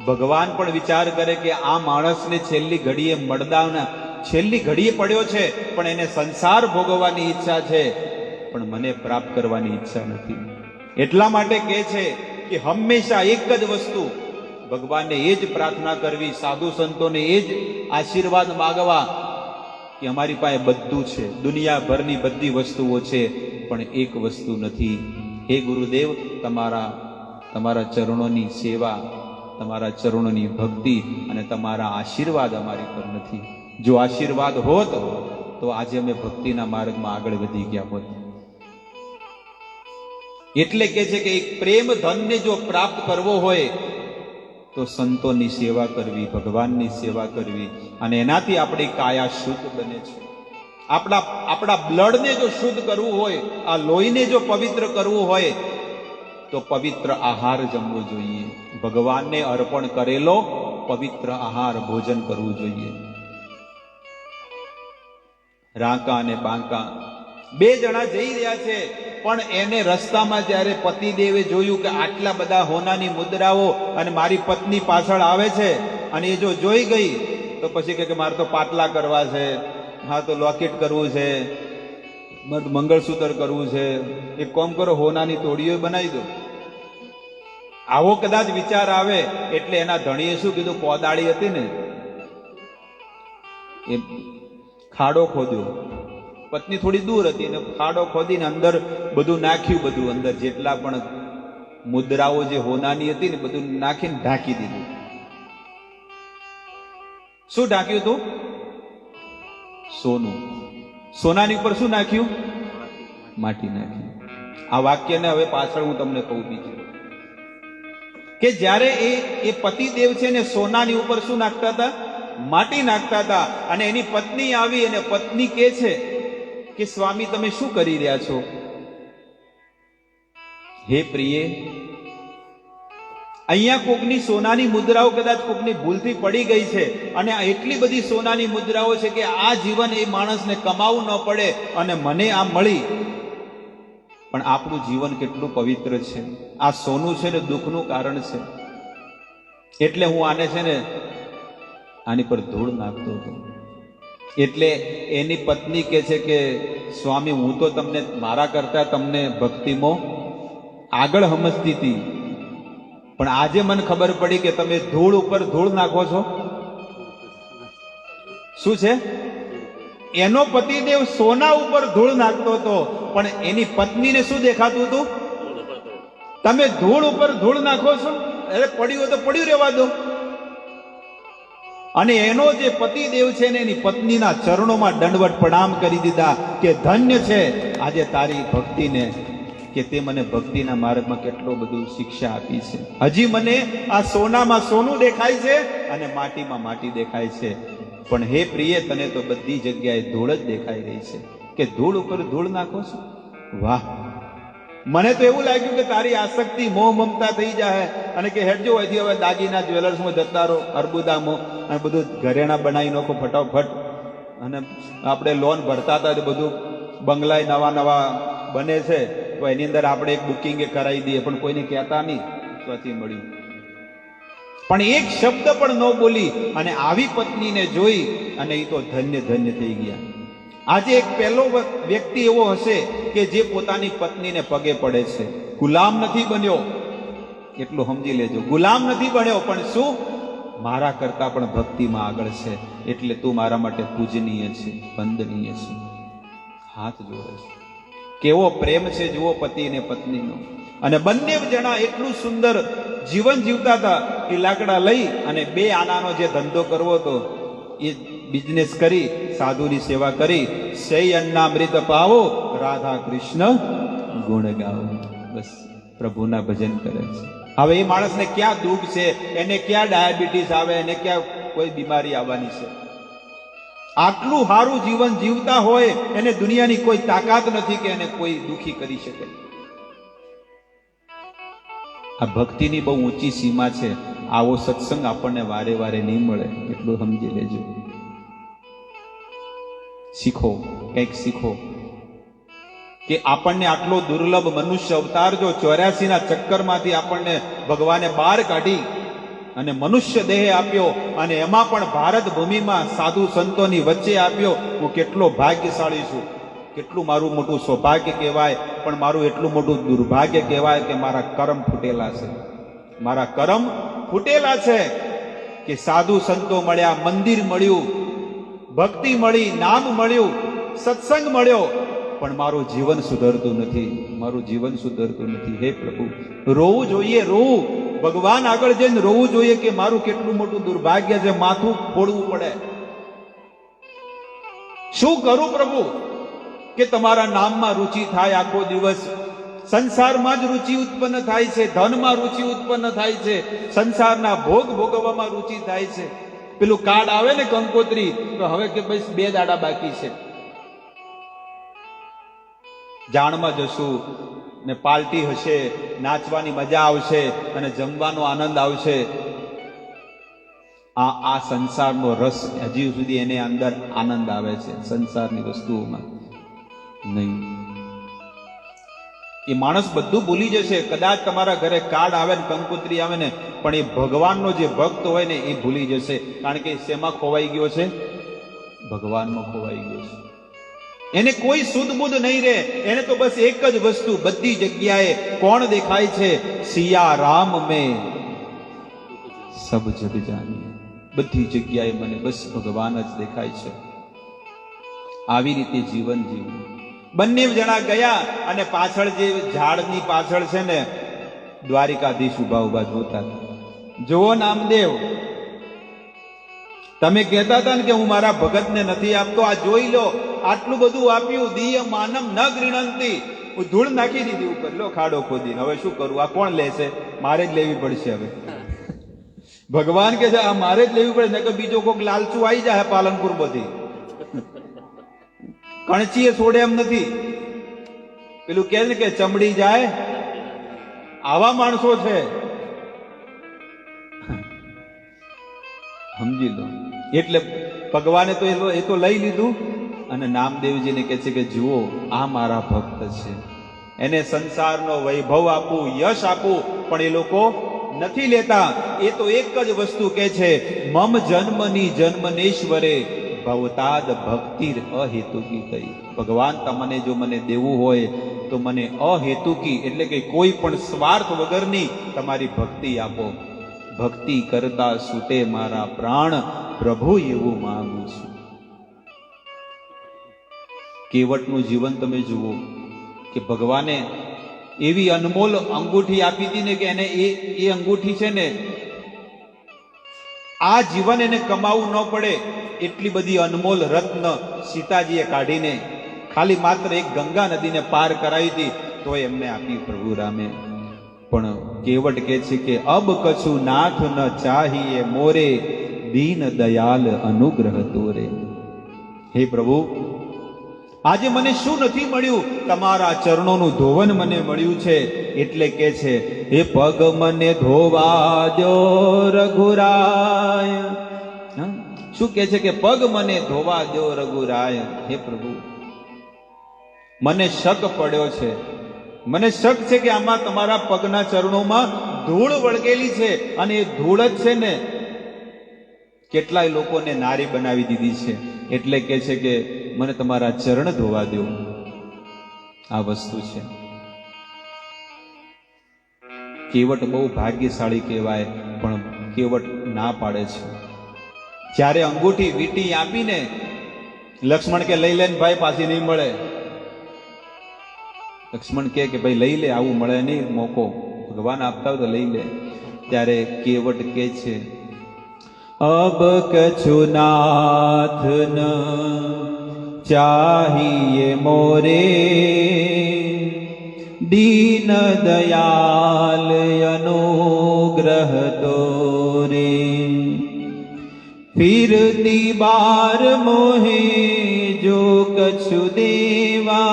ભગવાન પણ વિચાર કરે કે આ માણસને છેલ્લી ઘડીએ મળદાના છેલ્લી ઘડીએ પડ્યો છે, પણ એને સંસાર ભોગવવાની ઈચ્છા છે, પણ મને પ્રાપ્ત કરવાની ઈચ્છા નથી. એટલા માટે કહે છે કે હંમેશા એક જ વસ્તુ, ભગવાનને એ જ પ્રાર્થના કરવી, સાધુ સંતોને એ જ આશીર્વાદ માગવા કે અમારી પાસે બધું છે, દુનિયાભરની બધી વસ્તુઓ છે, પણ એક વસ્તુ નથી. હે ગુરુદેવ, તમારા ચરણોની સેવા, તમારા ચરણોની ભક્તિ અને તમારા આશીર્વાદ અમારી પર નથી. જો આશીર્વાદ હોત તો આજે અમે ભક્તિના માર્ગમાં આગળ વધી ગયા હોત. એટલે કે છે કે એક પ્રેમ ધનને જો પ્રાપ્ત કરવો હોય તો સંતોની સેવા કરવી, ભગવાનની સેવા કરવી, અને એનાથી આપણી કાયા શુદ્ધ બને છે. આપણા બ્લડને જો શુદ્ધ કરવું હોય, આ લોહીને જો પવિત્ર કરવું હોય તો પવિત્ર આહાર જમવો જોઈએ. ભગવાનને અર્પણ કરેલો પવિત્ર આહાર ભોજન કરવું જોઈએ. રાંકા અને બાંકા બે જણા જઈ રહ્યા છે, પણ એને રસ્તામાં જ્યારે પતિદેવે જોયું કે આટલા બધા હોનાની મુદ્રાઓ અને મારી પત્ની પાછળ આવે છે, અને એ જો જોઈ ગઈ તો પછી કે મારે તો પાટલા કરવા છે, હા તો લોકેટ કરવું છે, મંગળસૂત્ર કરવું છે, એક કામ કરો હોનાની તોડીઓ બનાવી દો. આવો કદાચ વિચાર આવે એટલે એના ધણીએ શું કીધું? કોદાળી હતી ને એ ખાડો ખોદ્યો. પત્ની થોડી દૂર હતી ને ખાડો ખોદીને અંદર બધું નાખ્યું, બધું અંદર જેટલા પણ મુદ્રાઓ જે હોનાની હતી ને બધું નાખીને ઢાંકી દીધું. શું ઢાંક્યું હતું? સોનું. સોનાની ઉપર શું નાખ્યું? માટી નાખ્યું. આ વાક્યને હવે પાછળ હું તમને કહું બીજું કે જ્યારે એ પતિદેવ છે ને સોનાની ઉપર શું નાખતા હતા? માટી નાખતા હતા. અને એની પત્ની આવી અને પત્ની કહે છે કે સ્વામી તમે શું કરી રહ્યા છો? હે પ્રિય, અહીંયા કોકની સોનાની મુદ્રાઓ કદાચ કોકની ભૂલથી પડી ગઈ છે, અને એટલી બધી સોનાની મુદ્રાઓ છે કે આ જીવન એ માણસને કમાવું ન પડે અને મને આ મળી. પણ આપણું જીવન કેટલું પવિત્ર છે. આ સોનું છે ને દુઃખનું કારણ છે. એટલે હું આને છે ને આની પર ધૂળ નાખતો હતો. એટલે એની પત્ની કહે છે કે સ્વામી હું તો તમને મારા કરતા તમને ભક્તિમાં આગળ સમજતી હતી, પણ આજે મને ખબર પડી કે તમે ધૂળ ઉપર ધૂળ નાખો છો. શું છે? એનો પતિદેવ સોના ઉપર ધૂળ નાખતો હતો, પણ એની પત્નીને શું દેખાતું હતું? તમે ધૂળ ઉપર ધૂળ નાખો છો. અરે પડ્યું હોય તો પડ્યું રહેવા દો. અને એનો જે પતિદેવ છે ને એની પત્નીના ચરણોમાં દંડવત પ્રણામ કરી દીધા કે ધન્ય છે આજે તારી ભક્તિને, કે તે મને ભક્તિના માર્ગમાં કેટલો બધું શિક્ષા આપી છે. હજી મને આ સોનામાં સોનું દેખાય છે અને માટીમાં માટી દેખાય છે, પણ હે પ્રિય તને તો બધી જગ્યાએ ધૂળ જ દેખાઈ રહી છે, કે ધૂળ ઉપર ધૂળ નાખો છો. વાહ! મને તો એવું લાગ્યું કે તારી આસક્તિ મોહ મમતા થઈ જાય અને કે હેડજો અહીંથી હવે દાગીના જ્વેલર્સમાં જતા રહો, અર્બુદામાં, અને બધું ઘરેણા બનાવી નાખો ફટાફટ. અને આપણે લોન ભરતા હતા તો બધું બંગલાય નવા નવા બને છે, તો એની અંદર આપણે એક બુકિંગ કરાવી દઈએ, પણ કોઈને કહેતા નહીં ત્યાંથી મળ્યું. પણ એક શબ્દ પણ ન બોલી અને આવી પત્નીને જોઈ અને એ તો ધન્ય ધન્ય થઈ ગયા. આજે એક પહેલો વ્યક્તિ એવો હશે કે જે પોતાની પત્નીને પગે પડે છે. ગુલામ નથી બન્યો, એટલું સમજી લેજો. ગુલામ નથી બન્યો, પણ શું? મારા કરતા પણ ભક્તિમાં આગળ છે, એટલે તું મારા માટે પૂજનીય છે, વંદનીય છે. હાથ જોડે છે. કેવો પ્રેમ છે જુઓ પતિ અને પત્નીનો. અને બંને જણા એટલું સુંદર જીવન જીવતા હતા. એ લાકડા લઈ અને બે આનાનો જે ધંધો કરવો હતો એ બિઝનેસ કરી, સાધુની સેવા કરી, સહી અન્નામૃત પાવો, રાધા કૃષ્ણ ગુણ ગાવો. બસ પ્રભુના ભજન કરે છે. હવે એ માણસને ક્યાં દુઃખ છે, એને ક્યાં ડાયાબિટીસ આવે, એને ક્યાં કોઈ બીમારી આવવાની છે? આટલું સારું જીવન જીવતા હોય એને દુનિયાની કોઈ તાકાત નથી કે એને કોઈ દુખી કરી શકે. આ ભક્તિની બહુ ઊંચી સીમા છે. આવો સત્સંગ આપણને વારે વારે નહીં મળે, એટલું સમજી લેજો. શીખો, કંઈક શીખો કે આપણને આટલો દુર્લભ મનુષ્ય અવતાર જો 84 ના ચક્કરમાંથી આપણને ભગવાને બહાર કાઢી અને મનુષ્ય દેહ આપ્યો, અને એમાં પણ ભારત ભૂમિમાં સાધુ સંતોની વચ્ચે આપ્યો. હું કેટલો ભાગ્યશાળી છું, કેટલું મારું મોટું સૌભાગ્ય કહેવાય, પણ મારું એટલું મોટું દુર્ભાગ્ય કહેવાય કે મારા કર્મ ફૂટેલા છે. મારા કર્મ ફૂટેલા છે કે સાધુ સંતો મળ્યા, મંદિર મળ્યું, ભક્તિ મળી, નામ મળ્યું, સત્સંગ મળ્યો, પણ મારું જીવન સુધરતું નથી, મારું જીવન સુધરતું નથી. હે પ્રભુ, રોવું જોઈએ, રોવું, ભગવાન આગળ જઈને રોવું જોઈએ કે મારું કેટલું મોટું દુર્ભાગ્ય છે, માથું ફોડવું પડે. શું કરું પ્રભુ કે તમારા નામમાં રુચિ થાય? આખો દિવસ સંસારમાં જ રુચિ ઉત્પન્ન થાય છે, ધનમાં રુચિ ઉત્પન્ન થાય છે, સંસારના ભોગ ભોગવવામાં રુચિ થાય છે. પેલું કાર્ડ આવે ને કંકોત્રી, તો હવે કે બસ 2 દાડા બાકી છે, જાણમાં જશું ને પાર્ટી હશે, નાચવાની મજા આવશે અને જમવાનો આનંદ આવશે. આ સંસારનો રસ હજી સુધી એને અંદર આનંદ આવે છે, સંસારની વસ્તુઓમાં નહીં. એ માણસ બધું ભૂલી જશે. કદાચ તમારા ઘરે કાર્ડ આવે ને કંકોત્રી આવે ને, પણ એ ભગવાનનો જે ભક્ત હોય ને એ ભૂલી જશે. કારણ કે શેમાં ખોવાઈ ગયો છે? ભગવાનમાં ખોવાઈ ગયો છે. એને કોઈ સુધ બુધ નહીં રહે. એને તો બસ એક જ વસ્તુ બધી જગ્યાએ કોણ દેખાય છે? સિયા રામ મેં સબ જગ જાની. બધી જગ્યાએ મને બસ ભગવાન જ દેખાય છે. આવી રીતે જીવન જીવવું. બંને જણા ગયા અને પાછળ જે ઝાડની પાછળ છે ને, દ્વારિકાધીશ ઉભા ઉભા જોતા હતા. જુઓ નામદેવ, તમે કહેતા હતા ને કે હું મારા ભગતને નથી આપતો, આ જોઈ લો, આટલું બધું આપ્યું, દિય માનમ ન ગૃણંતી. હું ધૂળ નાખી દીધી ઉપર, લો ખાડો ખોદીને. હવે શું કરું? આ કોણ લેશે? મારે જ લેવી પડશે. હવે ભગવાન કે છે આ મારે જ લેવી પડે, ને કે બીજો કોઈક લાલચુ આવી જાય પાલનપુર બધી. કણચીએ છોડે એમ નથી. પેલું કે ને કે ચમડી જાય, આવા માણસો છે. સમજી લો. એટલે ભગવાને તો એ તો લઈ લીધું અને નામદેવજીને કહે છે કે જુઓ, આ મારા ભક્ત છે, એને સંસારનો વૈભવ આપું, યશ આપું, પણ એ લોકો નથી લેતા. એ તો એક જ વસ્તુ કહે છે, મમ જન્મની જન્મનેશ્વરે ભવતાદ ભક્તિર અહેતુકી થઈ. ભગવાન તમને જો મને દેવું હોય તો મને અહેતુકી એટલે કે કોઈ પણ સ્વાર્થ વગરની તમારી ભક્તિ આપો. ભક્તિ કરતા છૂટે મારા પ્રાણ, પ્રભુ એવું માંગુ છું. કેવટનું જીવન તમે જુઓ કે ભગવાને એવી અનમોલ અંગૂઠી આપી હતી ને કે એને એ અંગૂઠી છે ને, આ જીવન એને કમાવું ન પડે એટલી બધી અનમોલ રત્ન સીતાજીએ કાઢીને ખાલી માત્ર એક ગંગા નદીને પાર કરાવી હતી તો એમને આપી પ્રભુ રામે. પણ કેવટ કહે છે કે અબ કછુ નાથ ન ચાહીએ મોરે, દીન દયાલ અનુગ્રહ તોરે. હે પ્રભુ, આજે મને શું નથી મળ્યું? તમારા ચરણોનું ધોવન મને મળ્યું છે. એટલે કે છે હે પગ મને ધોવા દો રઘુરાય. શું કે છે કે પગ મને ધોવા દો રઘુરાય. હે પ્રભુ, મને શક પડ્યો છે, મને શક છે કે આમાં તમારા પગના ચરણોમાં ધૂળ વળગેલી છે, અને એ ધૂળ જ છે ને કેટલાય લોકોને નારી બનાવી દીધી છે. એટલે કે છે કે મને તમારા ચરણ ધોવા દો. આ વસ્તુ છે. કેવટ બહુ ભાગ્યશાળી કહેવાય, પણ કેવટ ના પાડે છે. જ્યારે અંગૂઠી વીંટી આપીને લક્ષ્મણ કે લઈ લે ભાઈ, પાછી નહીં મળે. લક્ષ્મણ કે ભાઈ લઈ લે, આવું મળે નહીં મોકો, ભગવાન આપતા હોય તો લઈ લે. ત્યારે કેવટ કે છે अब कछु नाथ न चाहिए मोरे, दीन दयाल अनुग्रह तोरे। फिरती बार मोहे जो कछु देवा,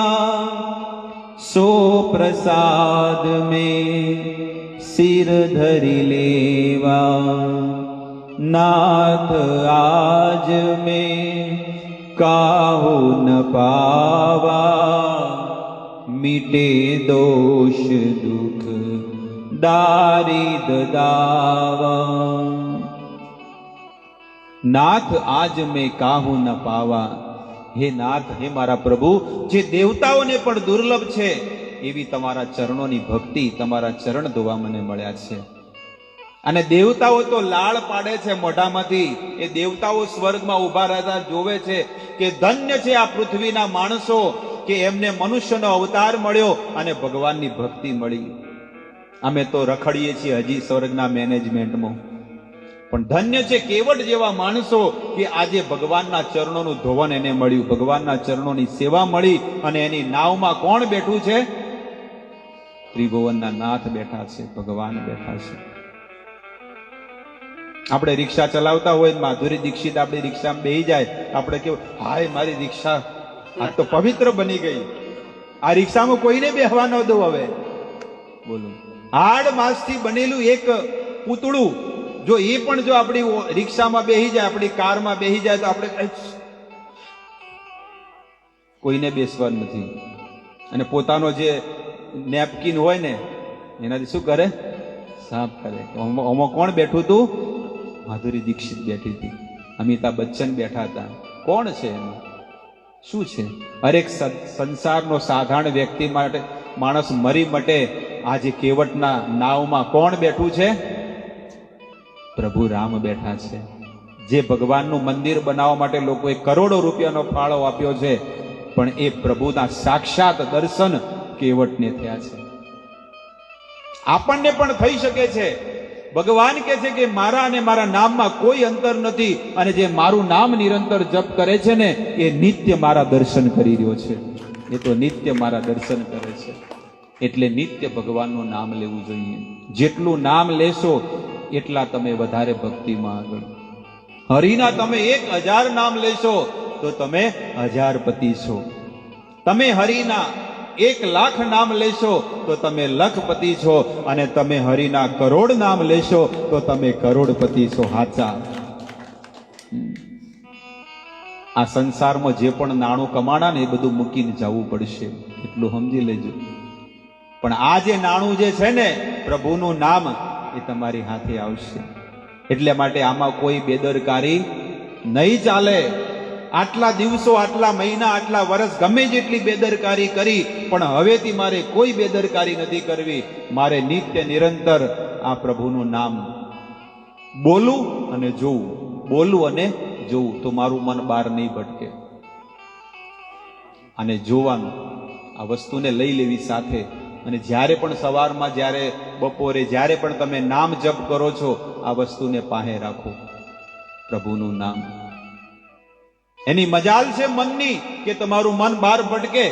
सो प्रसाद में सिर धरि लेवा। नाथ आज में काहू न पावा, मिटे दोष दुख दारिद दावा। नाथ आज में काहू न पावा। हे नाथ, हे मारा प्रभु, जे देवताओने पण दुर्लभ छे एवी तमारा चरणोनी भक्ति, तमारा चरण धोवा मने मळ्या छे। અને દેવતાઓ તો લાળ પાડે છે મોઢામાંથી। એ દેવતાઓ સ્વર્ગમાં ઉભા રહેતા જોવે છે કે ધન્ય છે આ પૃથ્વીના માણસો કે એમને મનુષ્યનો અવતાર મળ્યો અને ભગવાનની ભક્તિ મળી। અમે તો રખડીએ છીએ હજી સ્વર્ગના મેનેજમેન્ટમાં, પણ ધન્ય છે કેવટ જેવા માણસો કે આજે ભગવાનના ચરણોનું ધોવન એને મળ્યું, ભગવાનના ચરણોની સેવા મળી। અને એની નાવમાં કોણ બેઠું છે? ત્રિભુવનના નાથ બેઠા છે, ભગવાન બેઠા છે। આપણે રિક્ષા ચલાવતા હોય, માધુરી દીક્ષિત આપણી રિક્ષામાં બેહી જાય, આપણે કેવું, હાય મારી રિક્ષા આ તો પવિત્ર બની ગઈ, આ રિક્ષામાં કોઈને બેહવા ન દઉં હવે। બોલો, હાડ માંસથી બનેલું એક પૂતળું જો એ પણ જો આપણી રિક્ષામાં બેહી જાય, આપણી કારમાં બેહી જાય તો આપણે કોઈને બેસવા નથી। અને પોતાનો જે નેપકિન હોય ને એનાથી શું કરે? સાફ કરે। આમાં કોણ બેઠું હતું? માધુરી દીક્ષિત બેઠી હતી, અમિતાભ બચ્ચન બેઠા હતા। કોણ છે એમાં? શું છે? હરેક સંસારનો સાધારણ વ્યક્તિ માટે માણસ મરી મટે, આજે કેવટના નાવમાં કોણ બેઠું છે? પ્રભુ રામ બેઠા છે। જે ભગવાનનું મંદિર બનાવવા માટે લોકોએ કરોડો રૂપિયાનો ફાળો આપ્યો છે, પણ એ પ્રભુના સાક્ષાત દર્શન કેવટને થયા છે। આપણને પણ થઈ શકે છે। ભગવાન કહે છે કે મારા અને મારા નામમાં કોઈ અંતર નથી, અને જે મારું નામ નિરંતર જપ કરે છે ને એ નિત્ય મારા દર્શન કરી રહ્યો છે। એ તો નિત્ય મારા દર્શન કરે છે। એટલે નિત્ય ભગવાનનું નામ લેવું જોઈએ। જેટલું નામ લેશો એટલા તમે વધારે ભક્તિમાં આગળ। હરિના તમે 1000 નામ લેશો તો તમે 1000 પતિ છો। તમે હરિના 1,00,000 નામ લેશો તો તમે લખપતિ છો, અને તમે હરિના કરોડ નામ લેશો તો તમે કરોડપતિ છો હાચા। આ સંસારમાં જે પણ નાણું કમાણા ને એ બધું મૂકીને જવું પડશે, એટલું સમજી લેજો। પણ આ જે નાણું જે છે ને, પ્રભુનું નામ, એ તમારી હાથે આવશે। એટલે માટે આમાં કોઈ બેદરકારી નહીં ચાલે। આટલા દિવસો, આટલા મહિના, આટલા વર્ષ ગમે જેટલી બેદરકારી કરી, પણ હવેથી મારે કોઈ બેદરકારી નથી કરવી। મારે નિત્ય નિરંતર આ પ્રભુનું નામ બોલું અને જોવું, બોલું અને જોવું, તો મારું મન બહાર નહીં ભટકે। અને જોવાનું, આ વસ્તુને લઈ લેવી સાથે। અને જ્યારે પણ સવારમાં, જ્યારે બપોરે, જ્યારે પણ તમે નામ જપ કરો છો, આ વસ્તુને પાસે રાખો, પ્રભુનું નામ। એની મજાલ છે મનની કે તમારું મન બહાર ભટકે,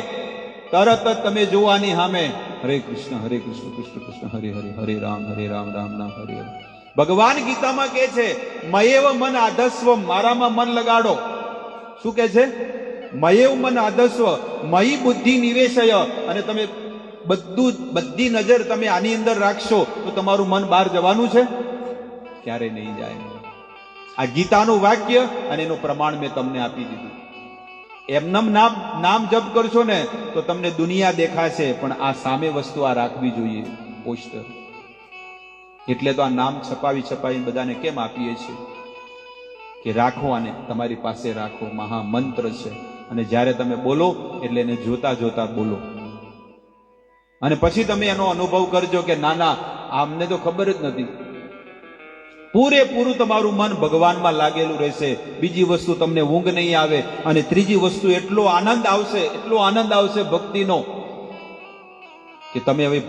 તરત જ તમે જોવાની સામે હરે કૃષ્ણ કૃષ્ણ કૃષ્ણ હરે હરે, હરે રામ રામ રામ હરે હરે। ભગવાન ગીતામાં કહે છે મયેવ મન આધસ્વ, મારામાં મન લગાડો। શું કહે છે? મયેવ મન આધસ્વ, મયી બુદ્ધિ નિવેશય। અને તમે બધી નજર તમે આની અંદર રાખશો તો તમારું મન બહાર જવાનું છે? ક્યારે નહીં જાય। આ ગીતાનું વાક્ય અને એનું પ્રમાણ મેં તમને આપી દીધું। એમનેમ નામ જપ કરશો ને તો તમને દુનિયા દેખાશે, પણ આ સામે વસ્તુ આ રાખવી જોઈએ, પોસ્ટર। એટલે તો આ નામ છપાવી બધાને કેમ આપીએ છીએ કે રાખો, આને તમારી પાસે રાખો, મહામંત્ર છે। અને જ્યારે તમે બોલો એટલે એને જોતા જોતા બોલો, અને પછી તમે એનો અનુભવ કરજો કે ના ના, અમને તો ખબર જ નથી। પૂરેપૂરું તમારું મન ભગવાનમાં લાગેલું રહેશે। બીજી વસ્તુ તમને ઊંઘ નહીં આવે, અને ત્રીજી વસ્તુ એટલો આનંદ આવશે ભક્તિનો કે તમે હવે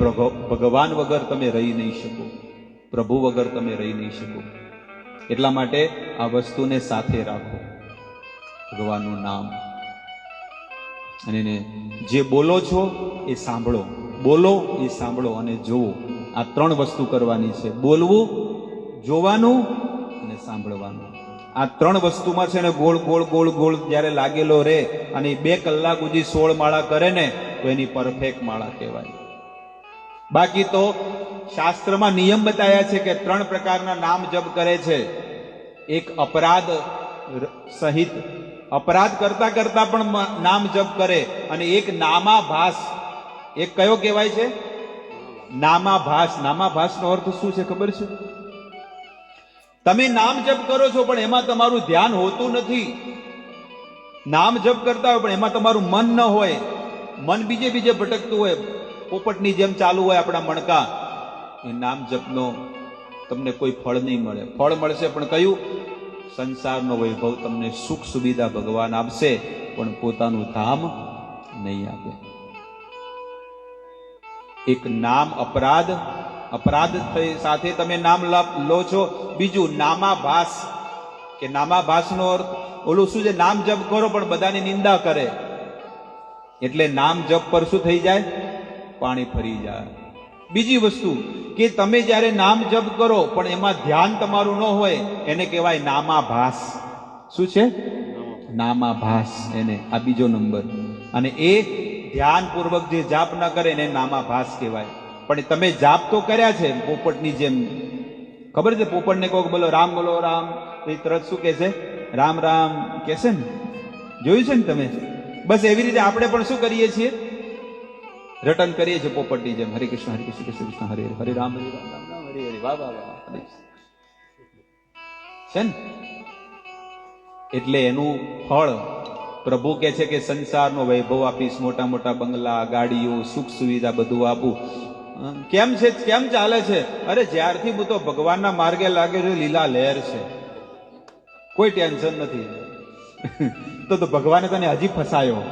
ભગવાન વગર તમે રહી નહીં શકો, પ્રભુ વગર તમે રહી નહીં શકો। એટલા માટે આ વસ્તુને સાથે રાખો, ભગવાનનું નામ. અને એને જે બોલો છો એ સાંભળો, બોલો એ સાંભળો અને જોવો. આ 3 વસ્તુ કરવાની છે: બોલવું, જોવાનું અને સાંભળવાનું. આ 3 વસ્તુમાં છે ને ગોળ ગોળ ગોળ ગોળ જ્યારે લાગેલો રહે અને 2 કલાક સુધી 16 માળા કરે ને તો એની પરફેક્ટ માળા કહેવાય. બાકી તો શાસ્ત્રમાં નિયમ બતાવ્યા છે કે 3 પ્રકારના નામ જપ કરે છે. એક અપરાધ સહિત, અપરાધ કરતા કરતા પણ નામ જપ કરે, અને એક નામાભાસ. એક કયો કહેવાય છે? નામાભાસ. નામાભાસનો અર્થ શું છે ખબર છે? તમે નામ જપ કરો છો પણ એમાં તમારું ધ્યાન હોતું નથી. નામ જપ કરતા હોય પણ એમાં તમારું મન ન હોય, મન બીજે બીજે ભટકતું હોય, પોપટની જેમ ચાલુ હોય આપણા મણકા. એ નામ જપનો તમને કોઈ ફળ નહીં મળે. ફળ મળશે પણ કયું? સંસારનો વૈભવ તમને સુખ સુવિધા ભગવાન આપશે પણ પોતાનું ધામ નહીં આપે. એક નામ અપરાધ, અપરાધ સાથે તમે નામ લો છો. બીજું નામાભાસ, કે નામાભાસનો અર્થ ઓલું શું છે? નામ જપ કરો પણ બધાની નિંદા કરે, એટલે નામ જપ પર શું થઈ જાય? પાણી ફરી જાય. બીજી વસ્તુ કે તમે જ્યારે નામ જપ કરો પણ એમાં ધ્યાન તમારું ન હોય, એને કહેવાય નામાભાસ. શું છે? નામાભાસ. એને આ બીજો નંબર. અને એ ધ્યાનપૂર્વક જે જાપ ન કરે એને નામાભાસ કહેવાય. પણ તમે જાપ તો કર્યા છે પોપટની જેમ. ખબર છે? પોપટને કહો બોલો રામ, બોલો રામ, એ તરત શું કહે છે? રામ રામ કહેશે ને. જોયું છે ને તમે? બસ એવી રીતે આપણે પણ શું કરીએ છીએ? રટન કરીએ છીએ પોપટની જેમ. હરે કૃષ્ણ હરે કૃષ્ણ કૃષ્ણ કૃષ્ણ હરે હરે, હરે રામ હરે રામ રામ રામ હરે હરે, વાહ વાહ વાહ. છે ને? એટલે એનું ફળ પ્રભુ કહે છે કે સંસારનો વૈભવ આપીશ, મોટા મોટા બંગલા, ગાડીઓ, સુખ સુવિધા બધું આપું. કેમ છે? કેમ ચાલે છે? અરે જ્યારથી હું તો ભગવાનના માર્ગે લાગ્યો છું, લીલા લહેર છે, કોઈ ટેન્શન નથી. તો ભગવાને તને હજી ફસાયો,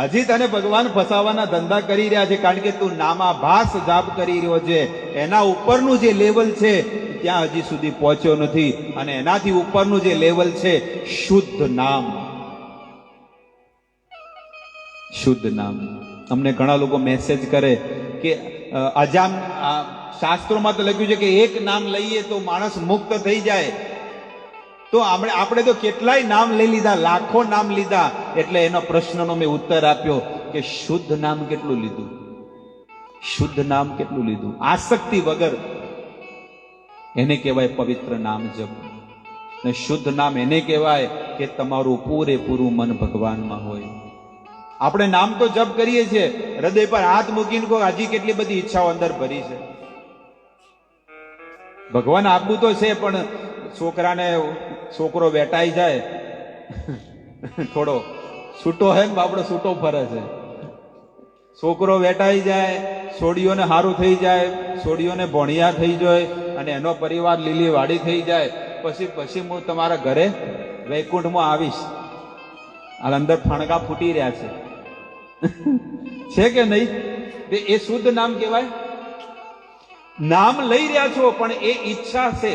હજી તને ભગવાન ફસાવાના ધંધા કરી રહ્યા છે. કારણ કે તું નામાભાસ જાપ કરી રહ્યો છે. એના ઉપરનું જે લેવલ છે ત્યાં હજી સુધી પહોંચ્યો નથી. અને એનાથી ઉપરનું જે લેવલ છે શુદ્ધ નામ, શુદ્ધ નામ. અમને ઘણા લોકો મેસેજ કરે કે અજામ, શાસ્ત્રોમાં તો લખ્યું છે કે એક નામ લઈએ તો માણસ મુક્ત થઈ જાય. તો આપણે તો કેટલાય નામ લઈ લીધા, લાખો નામ લીધા. એટલે એનો પ્રશ્નનો મેં ઉત્તર આપ્યો કે શુદ્ધ નામ કેટલું લીધું? શુદ્ધ નામ કેટલું લીધું? આસક્તિ વગર. એને કહેવાય પવિત્ર નામ જપ. ને શુદ્ધ નામ એને કહેવાય કે તમારું પૂરેપૂરું મન ભગવાનમાં હોય. આપણે નામ તો જપ કરીએ છીએ, હૃદય પર હાથ મૂકીને કહો હજી કેટલી બધી ઈચ્છાઓ અંદર ભરી છે. ભગવાન આપવું તો છે પણ છોકરાને, છોકરો વેટાઈ જાય, થોડો છૂટો હે ને બાપડો છૂટો ફરે છે. છોકરો વેટાઈ જાય, છોડીઓને સારું થઈ જાય, છોડીઓને ભણિયા થઈ જાય અને એનો પરિવાર લીલી વાડી થઈ જાય, પછી હું તમારા ઘરે વૈકુંઠમાં આવીશ. આ અંદર ફણગા ફૂટી રહ્યા છે કે નહીં? એ શુદ્ધ નામ કહેવાય. નામ લઈ રહ્યા છો પણ એ ઈચ્છા છે,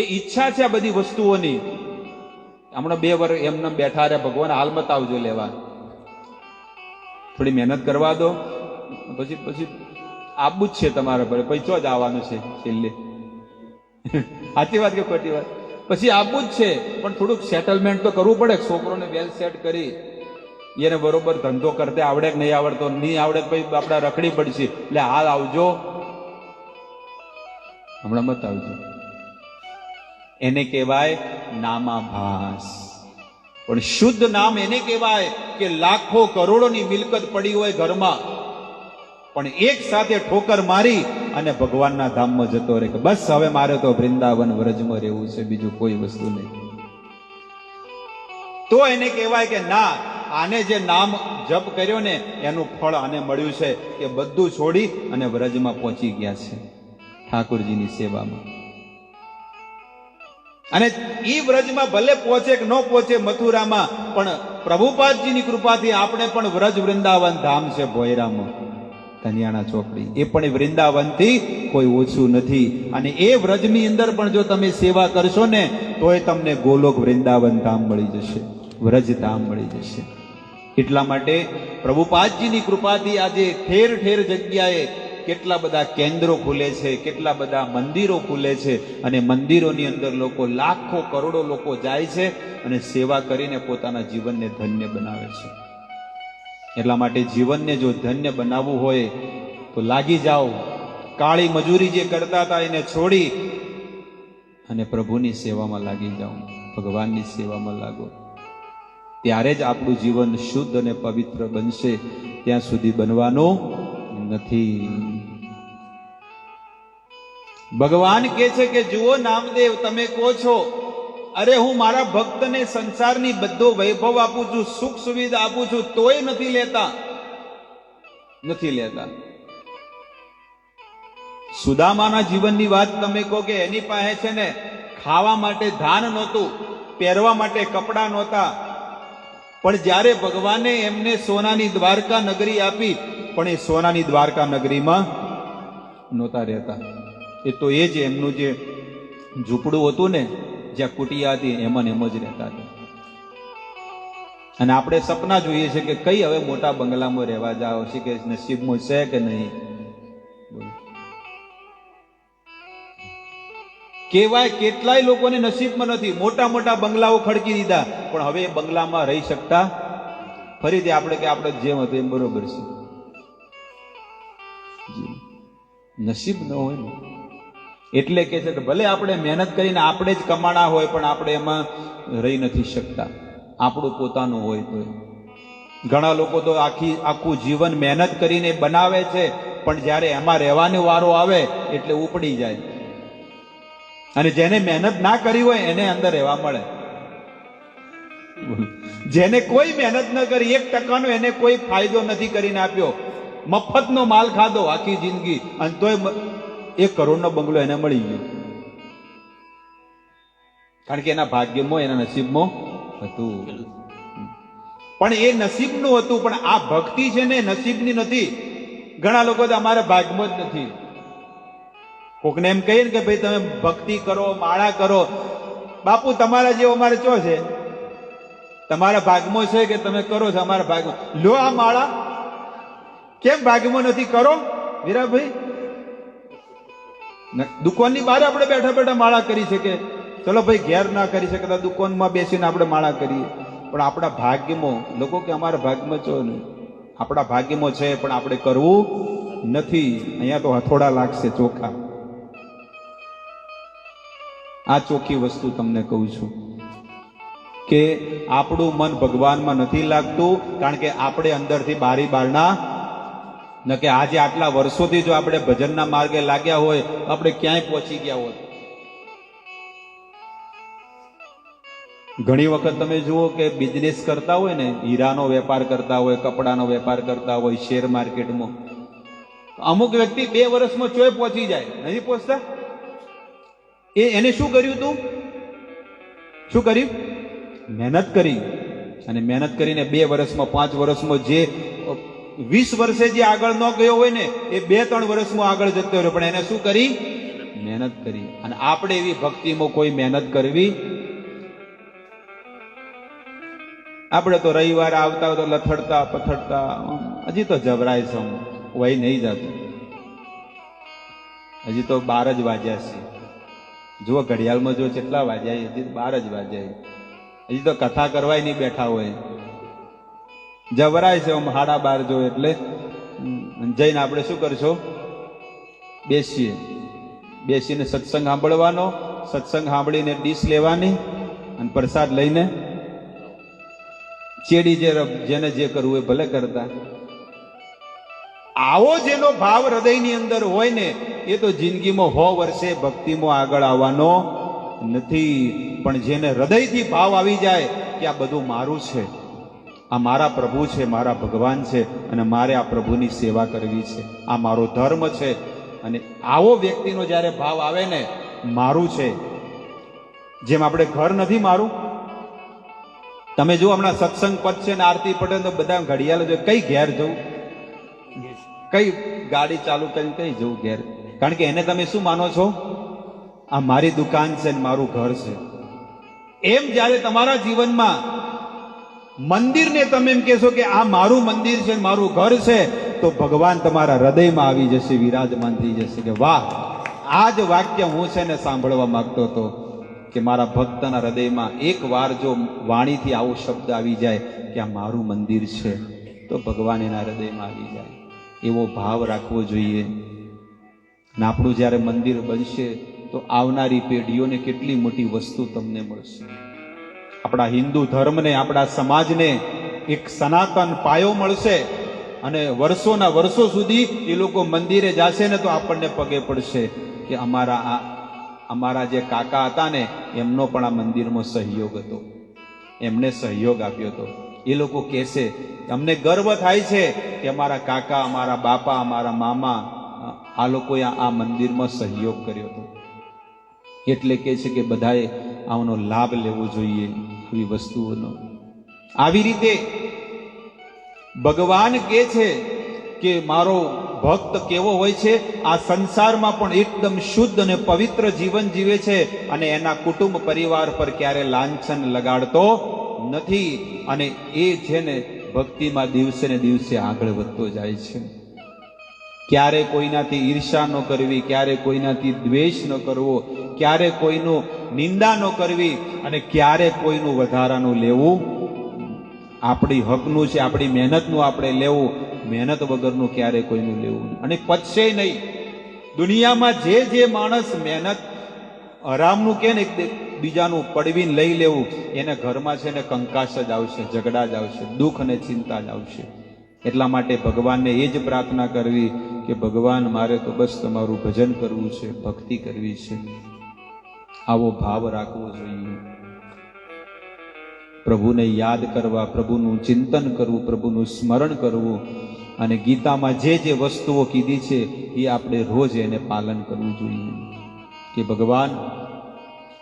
એ ઈચ્છા છે આ બધી વસ્તુઓની. હમણાં 2 વર્ષ એમને બેઠા રહ્યા, ભગવાન હાલ મત આવજો લેવા, થોડી મહેનત કરવા દો, પછી આપવું જ છે તમારે પર, પછી ચો જ આવવાનું છે છેલ્લે. સાચી વાત કે ખોટી વાત? પછી આપવું જ છે પણ થોડુંક સેટલમેન્ટ તો કરવું પડે. છોકરોને વેલ સેટ કરી એને બરોબર ધંધો કરતે આવડે કે નહીં આવડતો, નહીં આવડે પછી આપણે રખડી પડશે. એટલે હાલ આવજો, હમણાં મત આવજો. એને કહેવાય નામાભાસ. પણ શુદ્ધ નામ એને કહેવાય કે લાખો કરોડોની મિલકત પડી હોય ઘરમાં, પણ એક સાથે ઠોકર મારી અને ભગવાનના ધામમાં જતો રહે કે બસ હવે મારે તો વૃંદાવન વ્રજમાં રહેવું છે, બીજું કોઈ વસ્તુ નહીં. તો એને કહેવાય કે ના, આને જે નામ જપ કર્યો ને એનું ફળ આને મળ્યું છે કે બધું છોડી અને વ્રજમાં પહોંચી ગયા છે ઠાકોરજીની સેવામાં. અને ઈ વ્રજમાં ભલે પહોંચે કે ન પહોંચે મથુરામાં, પણ પ્રભુપાદજીની કૃપાથી આપણે પણ વ્રજ વૃંદાવન ધામ છે ભોયરામાં. કન્યાણા ચોકડી, એ પણ વૃંદાવનથી કોઈ ઓછું નથી. અને એ વ્રજની અંદર પણ જો તમે સેવા કરશો ને તોય તમને ગોલોક વૃંદાવન ધામ મળી જશે, વ્રજ ધામ મળી જશે. એટલા માટે પ્રભુપાદજીની કૃપાથી આજે ઠેર ઠેર જગ્યાએ કેટલા બધા કેન્દ્રો ખુલે છે, કેટલા બધા મંદિરો ખુલે છે, અને મંદિરોની અંદર લોકો લાખો કરોડો લોકો જાય છે અને સેવા કરીને પોતાના જીવનને ધન્ય બનાવે છે. એટલા માટે જીવનને જો ધન્ય બનાવવું હોય તો લાગી જાઓ, કાળી મજૂરી જે કરતા હતા એને છોડી અને પ્રભુની સેવામાં લાગી જાઓ, ભગવાનની સેવામાં લાગો. ત્યારે જ આપણું જીવન શુદ્ધ અને પવિત્ર બનશે, ત્યાં સુધી બનવાનું નથી. ભગવાન કહે છે કે જુઓ નામદેવ, તમે કહો છો અરે હું મારા ભક્તને સંસારની બધો વૈભવ આપું છું, સુખ સુવિધા આપું છું, તોય નથી લેતા. સુદામાના જીવનની વાત તમે કહો કે એની પાસે છે ને ખાવા માટે ધાન નહોતું, પહેરવા માટે કપડાં નહોતા, પણ જ્યારે ભગવાને એમને સોનાની દ્વારકા નગરી આપી, પણ એ સોનાની દ્વારકા નગરીમાં નહોતા રહેતા. એ તો એ જ એમનું જે ઝૂંપડું હતું ને, જ્યાં કુટિયા હતી, એમાં ને એમ જ રહેતા હતા. અને આપણે સપના જોઈએ છે કે કઈ હવે મોટા બંગલામાં રહેવા જાઓ છે, કે નસીબમાં છે કે નહીં. કેવાય કેટલાય લોકોને નસીબમાં નથી, મોટા મોટા બંગલાઓ ખડકી દીધા, પણ હવે એ બંગલામાં રહી શકતા ફરીથી આપણે કે આપણે જેમ હતું એમ બરોબર છે. નસીબ ન હોય ને એટલે કે છે કે ભલે આપણે મહેનત કરીને આપણે જ કમાણા હોય, પણ આપણે એમાં રહી નથી શકતા, આપણું પોતાનું હોય તો. ઘણા લોકો તો આખું જીવન મહેનત કરીને બનાવે છે, પણ જ્યારે એમાં રહેવાનો વારો આવે એટલે ઉપડી જાય. અને જેને મહેનત ના કરી હોય એને અંદર રહેવા મળે. જેને કોઈ મહેનત ન કરી, 1% એને કોઈ ફાયદો નથી કરીને આપ્યો, મફતનો માલ ખાધો આખી જિંદગી, અને તોય 1 કરોડનો બંગલો એને મળી ગયો, કારણ કે એના ભાગ્યમાં, એના નસીબમાં હતું. પણ એ નસીબનું હતું, પણ આ ભક્તિ છે ને નસીબની નથી. ઘણા લોકો તો અમારા ભાગમાં જ નથી. કોકને એમ કહીએ ને કે ભાઈ તમે ભક્તિ કરો, માળા કરો, બાપુ તમારા જેવો અમારે ચો છે, તમારા ભાગમાં છે કે તમે કરો છો, અમારા ભાગમાં લો આ માળા, કેમ ભાગમાં નથી? કરો વીરાભાઈ, દુકાનની બહાર આપણે બેઠા બેઠા માળા કરી શકીએ. ચલો ભાઈ ઘેર ના કરી શકતા, દુકાનમાં બેસીને આપણે માળા કરીએ, પણ આપણા ભાગ્યમાં લોકો કે અમારા ભાગ્યમાં છો નહીં. આપણા ભાગ્યમાં છે, પણ આપણે કરવું નથી. અહીંયા તો હથોડા લાગશે ચોખા. આ ચોખ્ખી વસ્તુ તમને કહું છું કે આપણું મન ભગવાનમાં નથી લાગતું, કારણ કે આપણે અંદરથી બારી બારણા ન કે આજે આટલા વર્ષોથી જો આપણે ભજનના માર્ગે લાગ્યા હોય, આપણે ક્યાંય પહોંચી ગયા હોત. ઘણી વખત તમે જુઓ કે બિઝનેસ કરતા હોય ને, હીરાનો વેપાર કરતા હોય, કપડાનો વેપાર કરતા હોય, શેર માર્કેટમાં, અમુક વ્યક્તિ 2 વર્ષમાં ચોય પહોંચી જાય, નથી પહોંચતા. એને શું કર્યું તું? શું કર્યું? મહેનત કરી. અને મહેનત કરીને 2 વર્ષમાં, 5 વર્ષમાં, જે 20 વર્ષે જે આગળ ન ગયો હોય ને, એ 2-3 વર્ષમાં આગળ જતો રહ્યો. પણ એને શું કરી? મહેનત કરી. અને આપણે એવી ભક્તિમાં કોઈ મહેનત કરવી. આપણે તો રવિવારે આવતા હોય તો લથડતા પથડતા, હજી તો જબરાય છે, વહી નહીં જતું. હજી તો 12 જ વાગ્યા છે. જુઓ ઘડિયાળમાં જો કેટલા વાગ્યા, હજી 12 જ વાગ્યા. હજી તો કથા કરવાય નહીં બેઠા હોય, જબરાય છે. 12:30 જો એટલે જઈને આપણે શું કરશો? બેસીને સત્સંગ સાંભળવાનો, સત્સંગ સાંભળીને ડીશ લેવાની અને પ્રસાદ લઈને ચેડી જેને જે કરવું એ ભલે કરતા. આવો જેનો ભાવ હૃદયની અંદર હોય ને, એ તો જિંદગીમાં 100 વર્ષે ભક્તિમાં આગળ આવવાનો નથી. પણ જેને હૃદયથી ભાવ આવી જાય કે આ બધું મારું છે, આ મારા પ્રભુ છે, મારા ભગવાન છે, અને મારે આ પ્રભુની સેવા કરવી છે, આ મારો ધર્મ છે, અને આવો વ્યક્તિનો જ્યારે ભાવ આવે ને, મારું છે, જેમ આપણે ઘર નથી મારું. તમે જો હમણાં સત્સંગ પદ છે ને આરતી પટે તો બધા ઘડિયાળ જો કઈ ઘેર જવું, કઈ ગાડી ચાલુ કરીને કઈ જવું ઘેર, કારણ કે એને તમે શું માનો છો? આ મારી દુકાન છે ને મારું ઘર છે. એમ જ્યારે તમારા જીવનમાં મંદિરને તમે એમ કહેશો કે આ મારું મંદિર છે, મારું ઘર છે, તો ભગવાન તમારા હૃદયમાં આવી જશે, વિરાજમાન થઈ જશે કે વાહ, આ જ વાક્ય હું છે ને સાંભળવા માંગતો હતો, કે મારા ભક્તના હૃદયમાં એક વાર જો વાણીથી આવો શબ્દ આવી જાય કે આ મારું મંદિર છે, તો ભગવાન એના હૃદયમાં આવી જાય. એવો ભાવ રાખવો જોઈએ. ને આપણું જ્યારે મંદિર બનશે તો આવનારી પેઢીઓને કેટલી મોટી વસ્તુ તમને મળશે. આપણા હિન્દુ ધર્મને, આપણા સમાજને એક સનાતન પાયો મળશે, અને વર્ષોના વર્ષો સુધી એ લોકો મંદિરે જશે ને તો આપણને પગે પડશે કે અમારા જે કાકા હતા ને એમનો પણ આ મંદિરમાં સહયોગ હતો, એમને સહયોગ આપ્યો હતો. એ લોકો કહેશે, અમને ગર્વ થાય છે કે અમારા કાકા, અમારા બાપા, અમારા મામા, આ લોકોએ આ મંદિરમાં સહયોગ કર્યો હતો. એટલે કહે છે કે બધાએ આનો લાભ લેવો જોઈએ, આવી વસ્તુઓનો. આવી રીતે ભગવાન કહે છે કે મારો ભક્ત કેવો હોય છે? આ સંસારમાં પણ એકદમ શુદ્ધ અને પવિત્ર જીવન જીવે છે, અને એના કુટુંબ પરિવાર પર ક્યારે લાંછન લગાડતો નથી, અને એ છે ને ભક્તિમાં દિવસે ને દિવસે આગળ વધતો જાય છે. ક્યારે કોઈનાથી ઈર્ષા ન કરવી, ક્યારે કોઈનાથી દ્વેષ ન કરવો, ક્યારે કોઈનું નિંદા ન કરવી, અને ક્યારે કોઈનું વધારાનું લેવું. આપણી હકનું છે, આપણી મહેનતનું આપણે લેવું, મહેનત વગરનું ક્યારે કોઈનું લેવું, અને પચશે નહીં. દુનિયામાં જે માણસ મહેનત હરામનું કે ને બીજાનું પડવીને લઈ લેવું, એને ઘરમાં છે ને કંકાસ જ આવશે, ઝઘડા જ આવશે, દુઃખ અને ચિંતા જ આવશે. એટલા માટે ભગવાનને એ જ પ્રાર્થના કરવી કે ભગવાન મારે તો બસ તમારું ભજન કરવું છે, ભક્તિ કરવી છે. આવો ભાવ રાખવો જોઈએ. પ્રભુને યાદ કરવા, પ્રભુનું ચિંતન કરવું, પ્રભુનું સ્મરણ કરવું, અને ગીતામાં જે વસ્તુઓ કીધી છે એ આપણે રોજ એને પાલન કરવું જોઈએ. કે ભગવાન,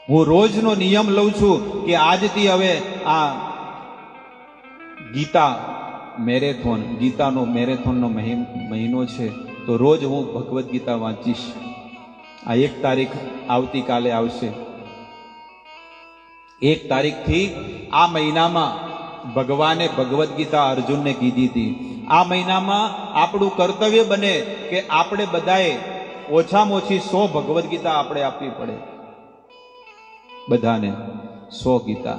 હું રોજનો નિયમ લઉં છું કે આજથી હવે આ ગીતાનો મેરેથોનનો મહિનો છે, તો રોજ હું ભગવદ્ ગીતા વાંચીશ. આ 1 તારીખ આવતીકાલે આવશે. 1 તારીખથી આ મહિનામાં ભગવાને ભગવદ્ ગીતા અર્જુનને કીધી હતી. આ મહિનામાં આપણું કર્તવ્ય બને કે આપણે બધાએ ઓછામાં ઓછી 100 ભગવદ્ ગીતા આપણે આપવી પડે. બધાને 100 ગીતા,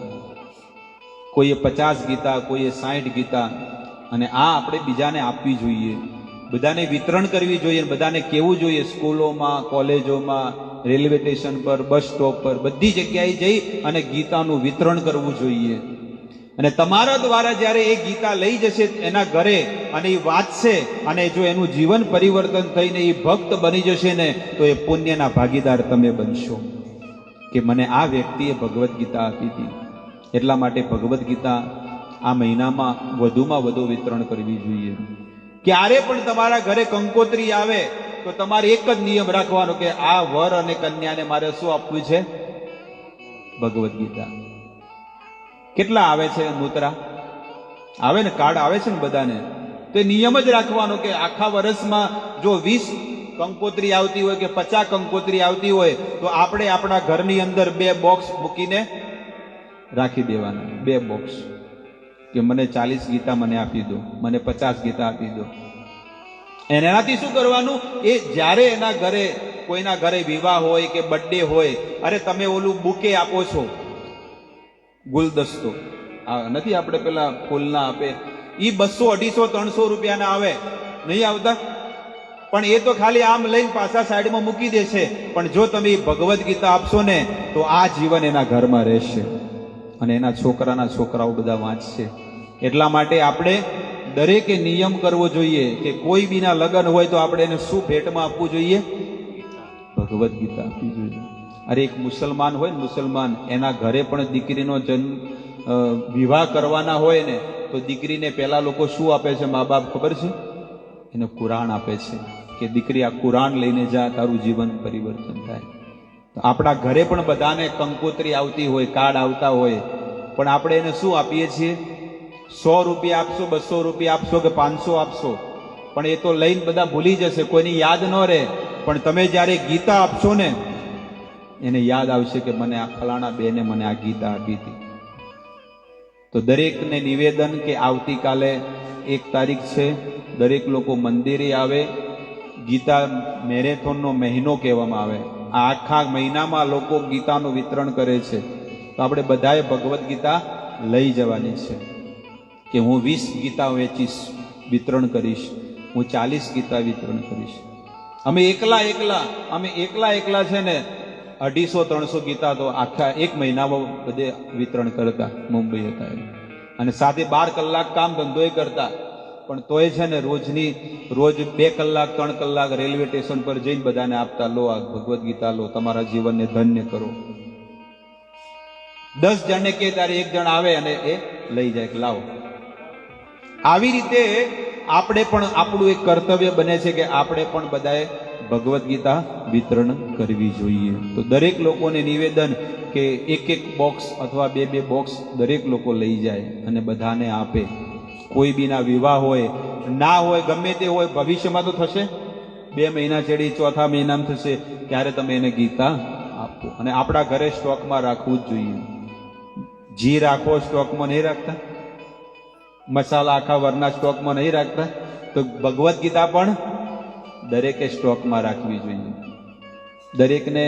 કોઈએ 50 ગીતા, કોઈએ 60 ગીતા, અને આ આપણે બીજાને આપવી જોઈએ, બધાને વિતરણ કરવી જોઈએ, બધાને કહેવું જોઈએ. સ્કૂલોમાં, કોલેજોમાં, રેલવે સ્ટેશન પર, બસ સ્ટોપ પર, બધી જગ્યાએ જઈ અને ગીતાનું વિતરણ કરવું જોઈએ. અને તમારા દ્વારા જ્યારે એ ગીતા લઈ જશે એના ઘરે અને એ વાંચશે, અને જો એનું જીવન પરિવર્તન થઈને એ ભક્ત બની જશે ને, તો એ પુણ્યના ભાગીદાર તમે બનશો કે મને આ વ્યક્તિએ ભગવદ્ ગીતા આપી હતી. એટલા માટે ભગવદ્ ગીતા આ મહિનામાં વધુમાં વધુ વિતરણ કરવી જોઈએ. ક્યારે પણ તમારા ઘરે કંકોત્રી આવે તો તમારે એક જ નિયમ રાખવાનો કે આ વર અને કન્યાને મારે શું આપવું છે? ભગવદ્ ગીતા. કેટલા આવે છે? નૂતરા આવે ને, કાર્ડ આવે છે ને બધાને. તો નિયમ જ રાખવાનો કે આખા વર્ષમાં જો 20 કંકોત્રી આવતી હોય કે 50 કંકોત્રી આવતી હોય, તો આપણે આપણા ઘરની અંદર 2 બોક્સ મૂકીને રાખી દેવાના. 2 બોક્સ કે મને 40 ગીતા મને આપી દો, મને 50 ગીતા આપી દો. એનાથી શું કરવાનું? એ જ્યારે એના ઘરે, કોઈના ઘરે વિવાહ હોય કે બર્થડે હોય, અરે તમે ઓલું બુકે આપો છો, ગુલદસ્તો નથી આપણે પેલા ફૂલના આપે, ઈ 200, 250, 300 રૂપિયાના આવે, નહીં આવતા? પણ એ તો ખાલી આમ લઈને પાછા સાઈડમાં મૂકી દે છે. પણ જો તમે ભગવદ્ ગીતા આપશો ને, તો આ જીવન એના ઘરમાં રહેશે, અને એના છોકરાના છોકરાઓ બધા વાંચશે. એટલા માટે આપણે દરેકે નિયમ કરવો જોઈએ કે કોઈ બીના લગ્ન હોય તો આપણે એને શું ભેટમાં આપવું જોઈએ? ભગવદ્ ગીતા આપવી જોઈએ. અરે એક મુસલમાન હોય ને, મુસલમાન, એના ઘરે પણ દીકરીનો વિવાહ કરવાના હોય ને, તો દીકરીને પહેલા લોકો શું આપે છે? મા બાપ ખબર છે? એને કુરાન આપે છે કે દીકરી આ કુરાન લઈને જા, તારું જીવન પરિવર્તન થાય. તો આપણા ઘરે પણ બધાને કંકોત્રી આવતી હોય, કાર્ડ આવતા હોય, પણ આપણે એને શું આપીએ છીએ? 100 રૂપિયા આપશો, 200 રૂપિયા આપશો કે 500 આપશો, પણ એ તો લઈને બધા ભૂલી જશે, કોઈની યાદ ન રહે. પણ તમે જ્યારે ગીતા આપશો ને, એને યાદ આવશે કે મને આ ફલાણા બેને મને આ ગીતા આપી હતી. તો દરેકને નિવેદન કે આવતીકાલે 1 તારીખ છે, દરેક લોકો મંદિરે આવે. ગીતા મેરેથોનનો મહિનો કહેવામાં આવે. આ આખા મહિનામાં લોકો ગીતાનું વિતરણ કરે છે. તો આપણે બધાએ ભગવદ્ ગીતા લઈ જવાની છે કે હું 20 ગીતા વેચીશ, વિતરણ કરીશ, હું 40 ગીતા વિતરણ કરીશ. અમે એકલા છે ને 250-300 ગીતા તો આખા 1 મહિનામાં બધે વિતરણ કરતા. મુંબઈ હતા અને સાથે 12 કલાક કામ ધંધોય કરતા. પણ તોય છે ને રોજ 2 કલાક 3 કલાક રેલવે સ્ટેશન પર જઈને બધાને આપતા, લો આ ભગવદ્ ગીતા લો, તમારા જીવનને ધન્ય કરો. 10 જણને કે ત્યારે 1 જણ આવે અને એ લઈ જાય કે લાવો. આવી રીતે આપણે પણ આપણું એક કર્તવ્ય બને છે કે આપણે પણ બધાએ ભગવદ્ ગીતા વિતરણ કરવી જોઈએ. તો દરેક લોકોને નિવેદન કે 1 બોક્સ અથવા 2 બોક્સ દરેક લોકો લઈ જાય અને બધાને આપે. કોઈ બીના વિવાહ હોય ના હોય, ગમે તે હોય, ભવિષ્યમાં તો થશે, 2 મહિના ચડી 4થા મહિનામાં થશે, ત્યારે તમે એને ગીતા આપો. અને આપણા ઘરે સ્ટોકમાં રાખવું જ જોઈએ. ઘી રાખો, સ્ટોકમાં નહીં રાખતા. મસાલા આખા વરના સ્ટોકમાં નહીં રાખતા. તો ભગવદ્ ગીતા પણ દરેકે સ્ટોકમાં રાખવી જોઈએ. દરેકને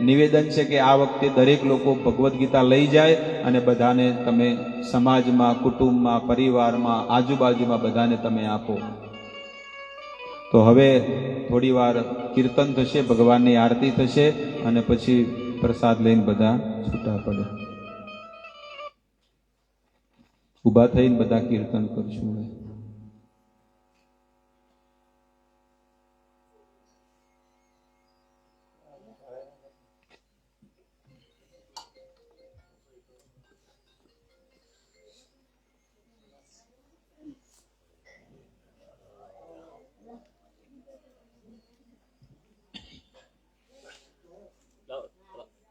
નિવેદન છે કે આ વખતે દરેક લોકો ભગવદ્ ગીતા લઈ જાય અને બધાને તમે સમાજમાં, કુટુંબમાં, પરિવારમાં, આજુબાજુમાં બધાને તમે આપો. તો હવે થોડી વાર કીર્તન થશે, ભગવાનની આરતી થશે અને પછી પ્રસાદ લઈને બધા છૂટા પડે. ઊભા થઈને બધા કીર્તન કરશું.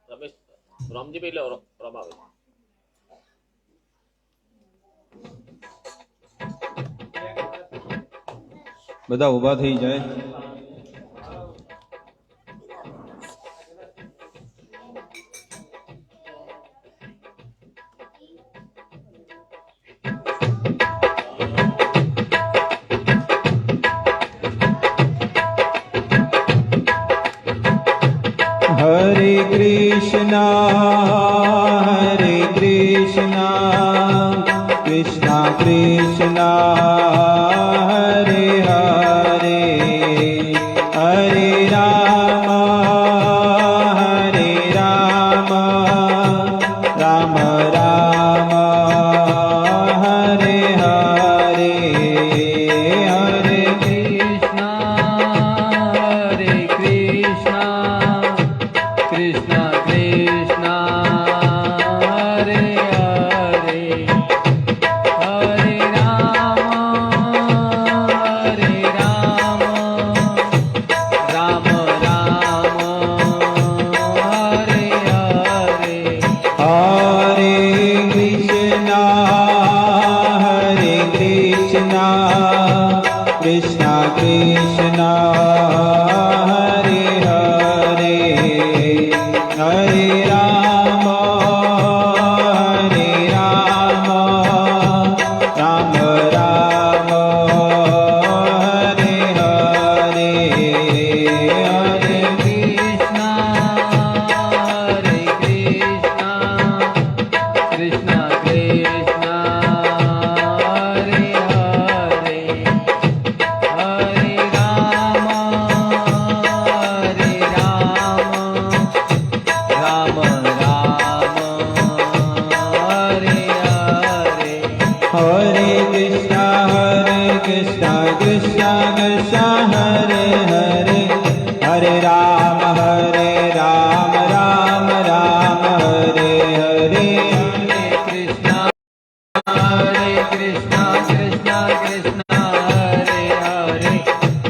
રમેશ રામજી ભાઈ રમાવે. બધા ઊભા થઈ જાય. હરે કૃષ્ણ કૃષ્ણ કૃષ્ણ હરે હરે, હરે રામ રામ રામ હરે હરે, હરે કૃષ્ણ કૃષ્ણ કૃષ્ણ હરે હરે, હરે રામ રામ રામ હરે હરે, હરે કૃષ્ણ કૃષ્ણ કૃષ્ણ હરે હરે, હરે રામ રામ રામ હરે હરે, હરે કૃષ્ણ કૃષ્ણ કૃષ્ણ હરે હરે, હરે રામ રામ રામ હરે હરે, હરે કૃષ્ણ કૃષ્ણ કૃષ્ણ હરે હરે, હરે રામ રામ રામ હરે હરે, હરે કૃષ્ણ કૃષ્ણ કૃષ્ણ હરે હરે,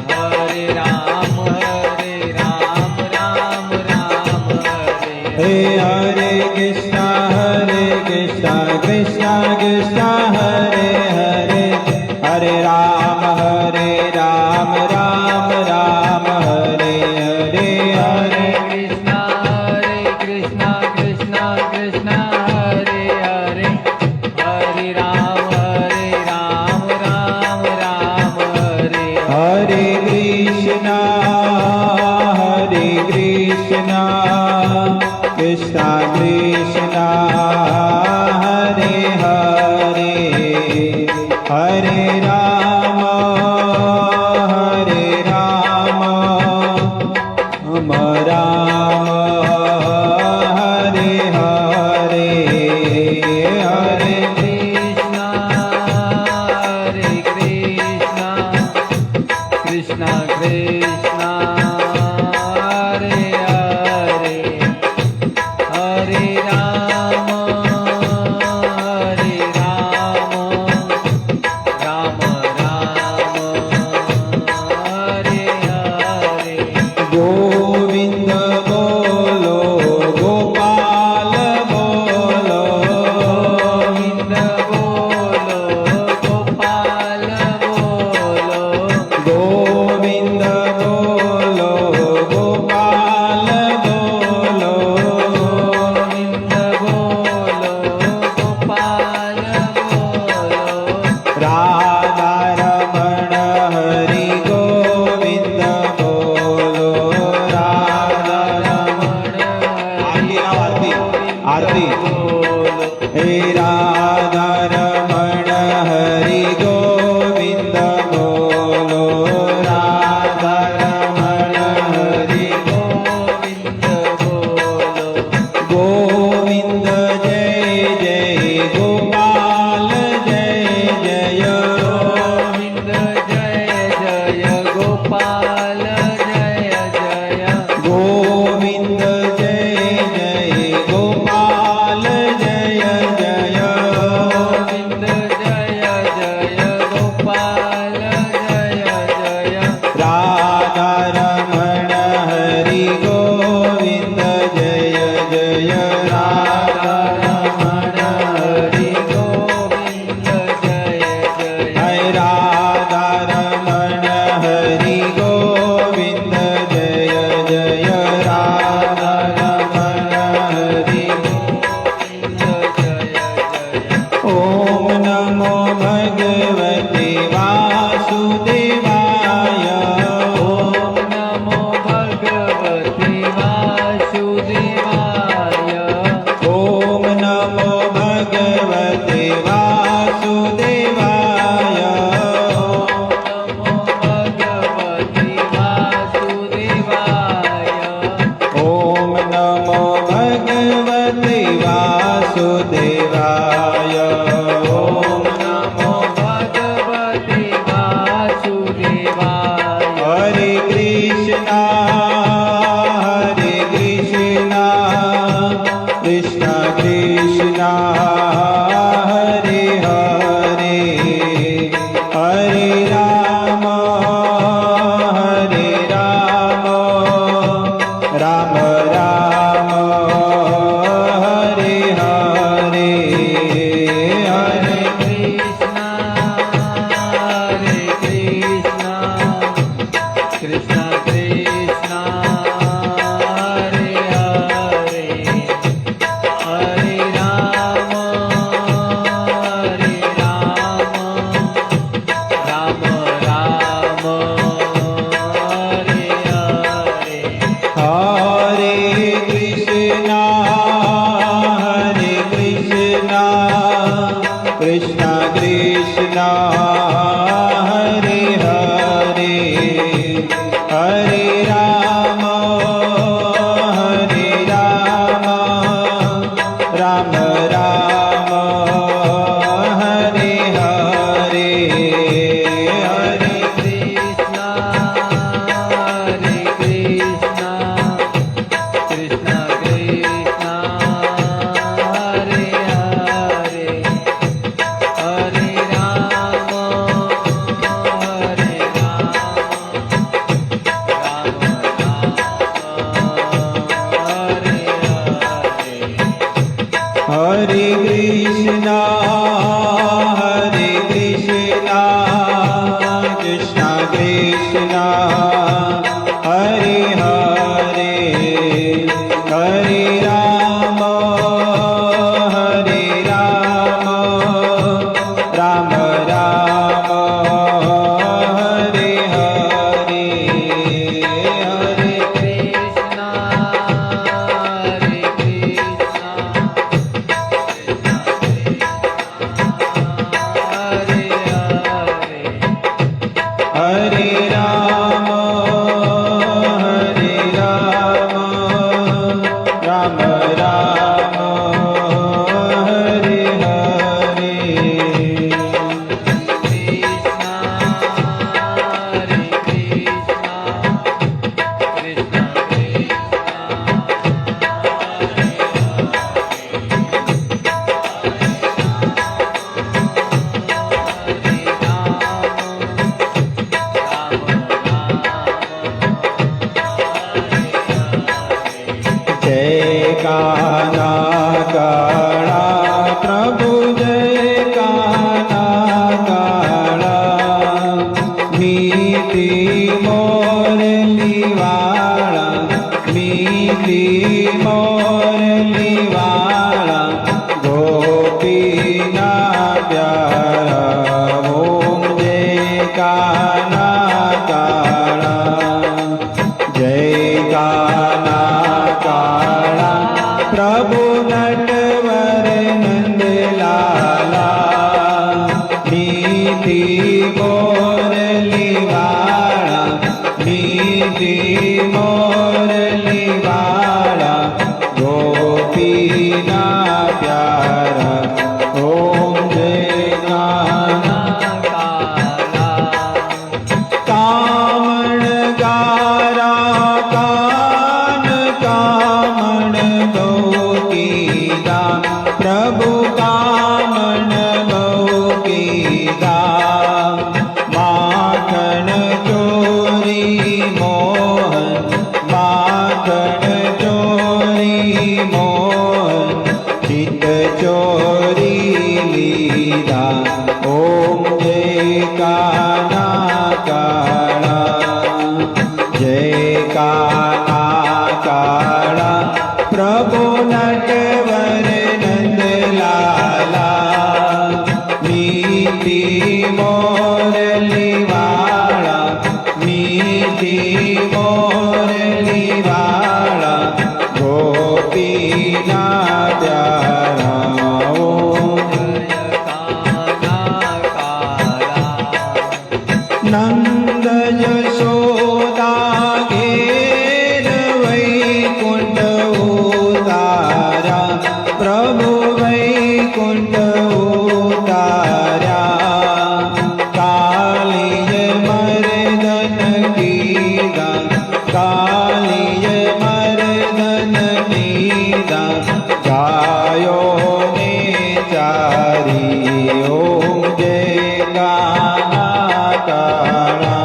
હરે રામ રામ રામ હરે હરે, હરે કૃષ્ણ કૃષ્ણ કૃષ્ણ હરે હરે, હરે રામ રામ હરે કૃષ્ણ હરે કૃષ્ણ હરે રામ રામ રામ હરે હરે जय कान्हा काला प्रभु जय कान्हा काला मीठी मोरली वाला मीठी मोरली वाला गोपी ना प्यारा ओम जय कान्हा काला जय कान्हा काला प्रभु नटवर नंद लाला मीठी मोरली वाला मीठी मोरली वाला गोपी ना प्यारा ओम जय कान्हा काला कामण गारा कान कामण गौकीदा प्रभु कामण गौकीदा माखन चोरी मोहन माखन चोरी मोहन चित चोरी लीला ओम जय कान्हा काला जय कान्हा काला प्रभु नटवर नंद लाला मीठी मोरली वाला मीठी मोरली वाला गोपी ना प्यारा ओम नंद यशोदा घेर वैकुंठ उतारा प्रभु वैकुंठ उतारा कालिय मर्दन कीदा कालिय मर्दन कीदा गायो ने चारी ओम जय कान्हा काला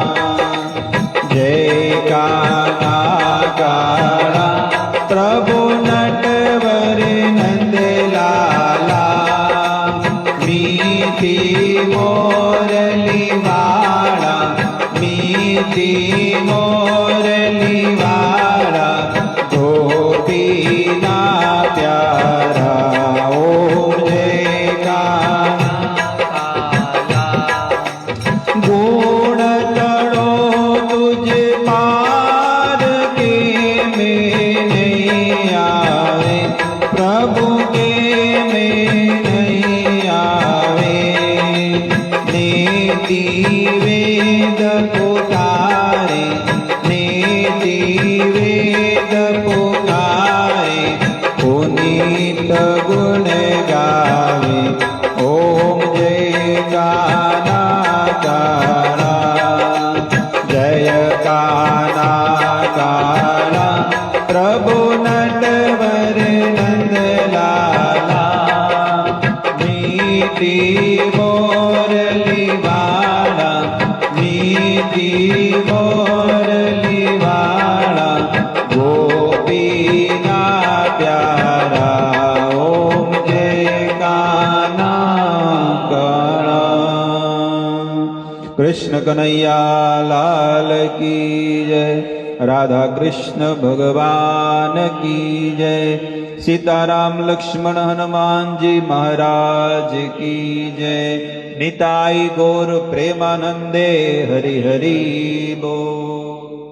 जय कान्हा काला प्रभु नटवर नंद लाला मीठी मोरली वाला मीठी मोरली वाला गोपी ना प्यारा ओम जय कान्हा गुण तड़ो तुझ पार के में नहीं आवे प्रभु के में नहीं आवे नेति वेद पुकारे नेति वेद पुकारे पुनीत गुण गावे ओम जय कान्हा काला जय कान्हा काला प्रभु नटवर नंद लाला मीठी मोरली वाला मीठी मोरली वाला गोपी ना प्यारा ओम जय कान्हा काला कृष्ण कन्हैया लाल की जय राधा कृष्ण भगवान की जय सीताराम लक्ष्मण हनुमान जी महाराज की जय निताई गौर प्रेमानंदे हरि हरि बोल।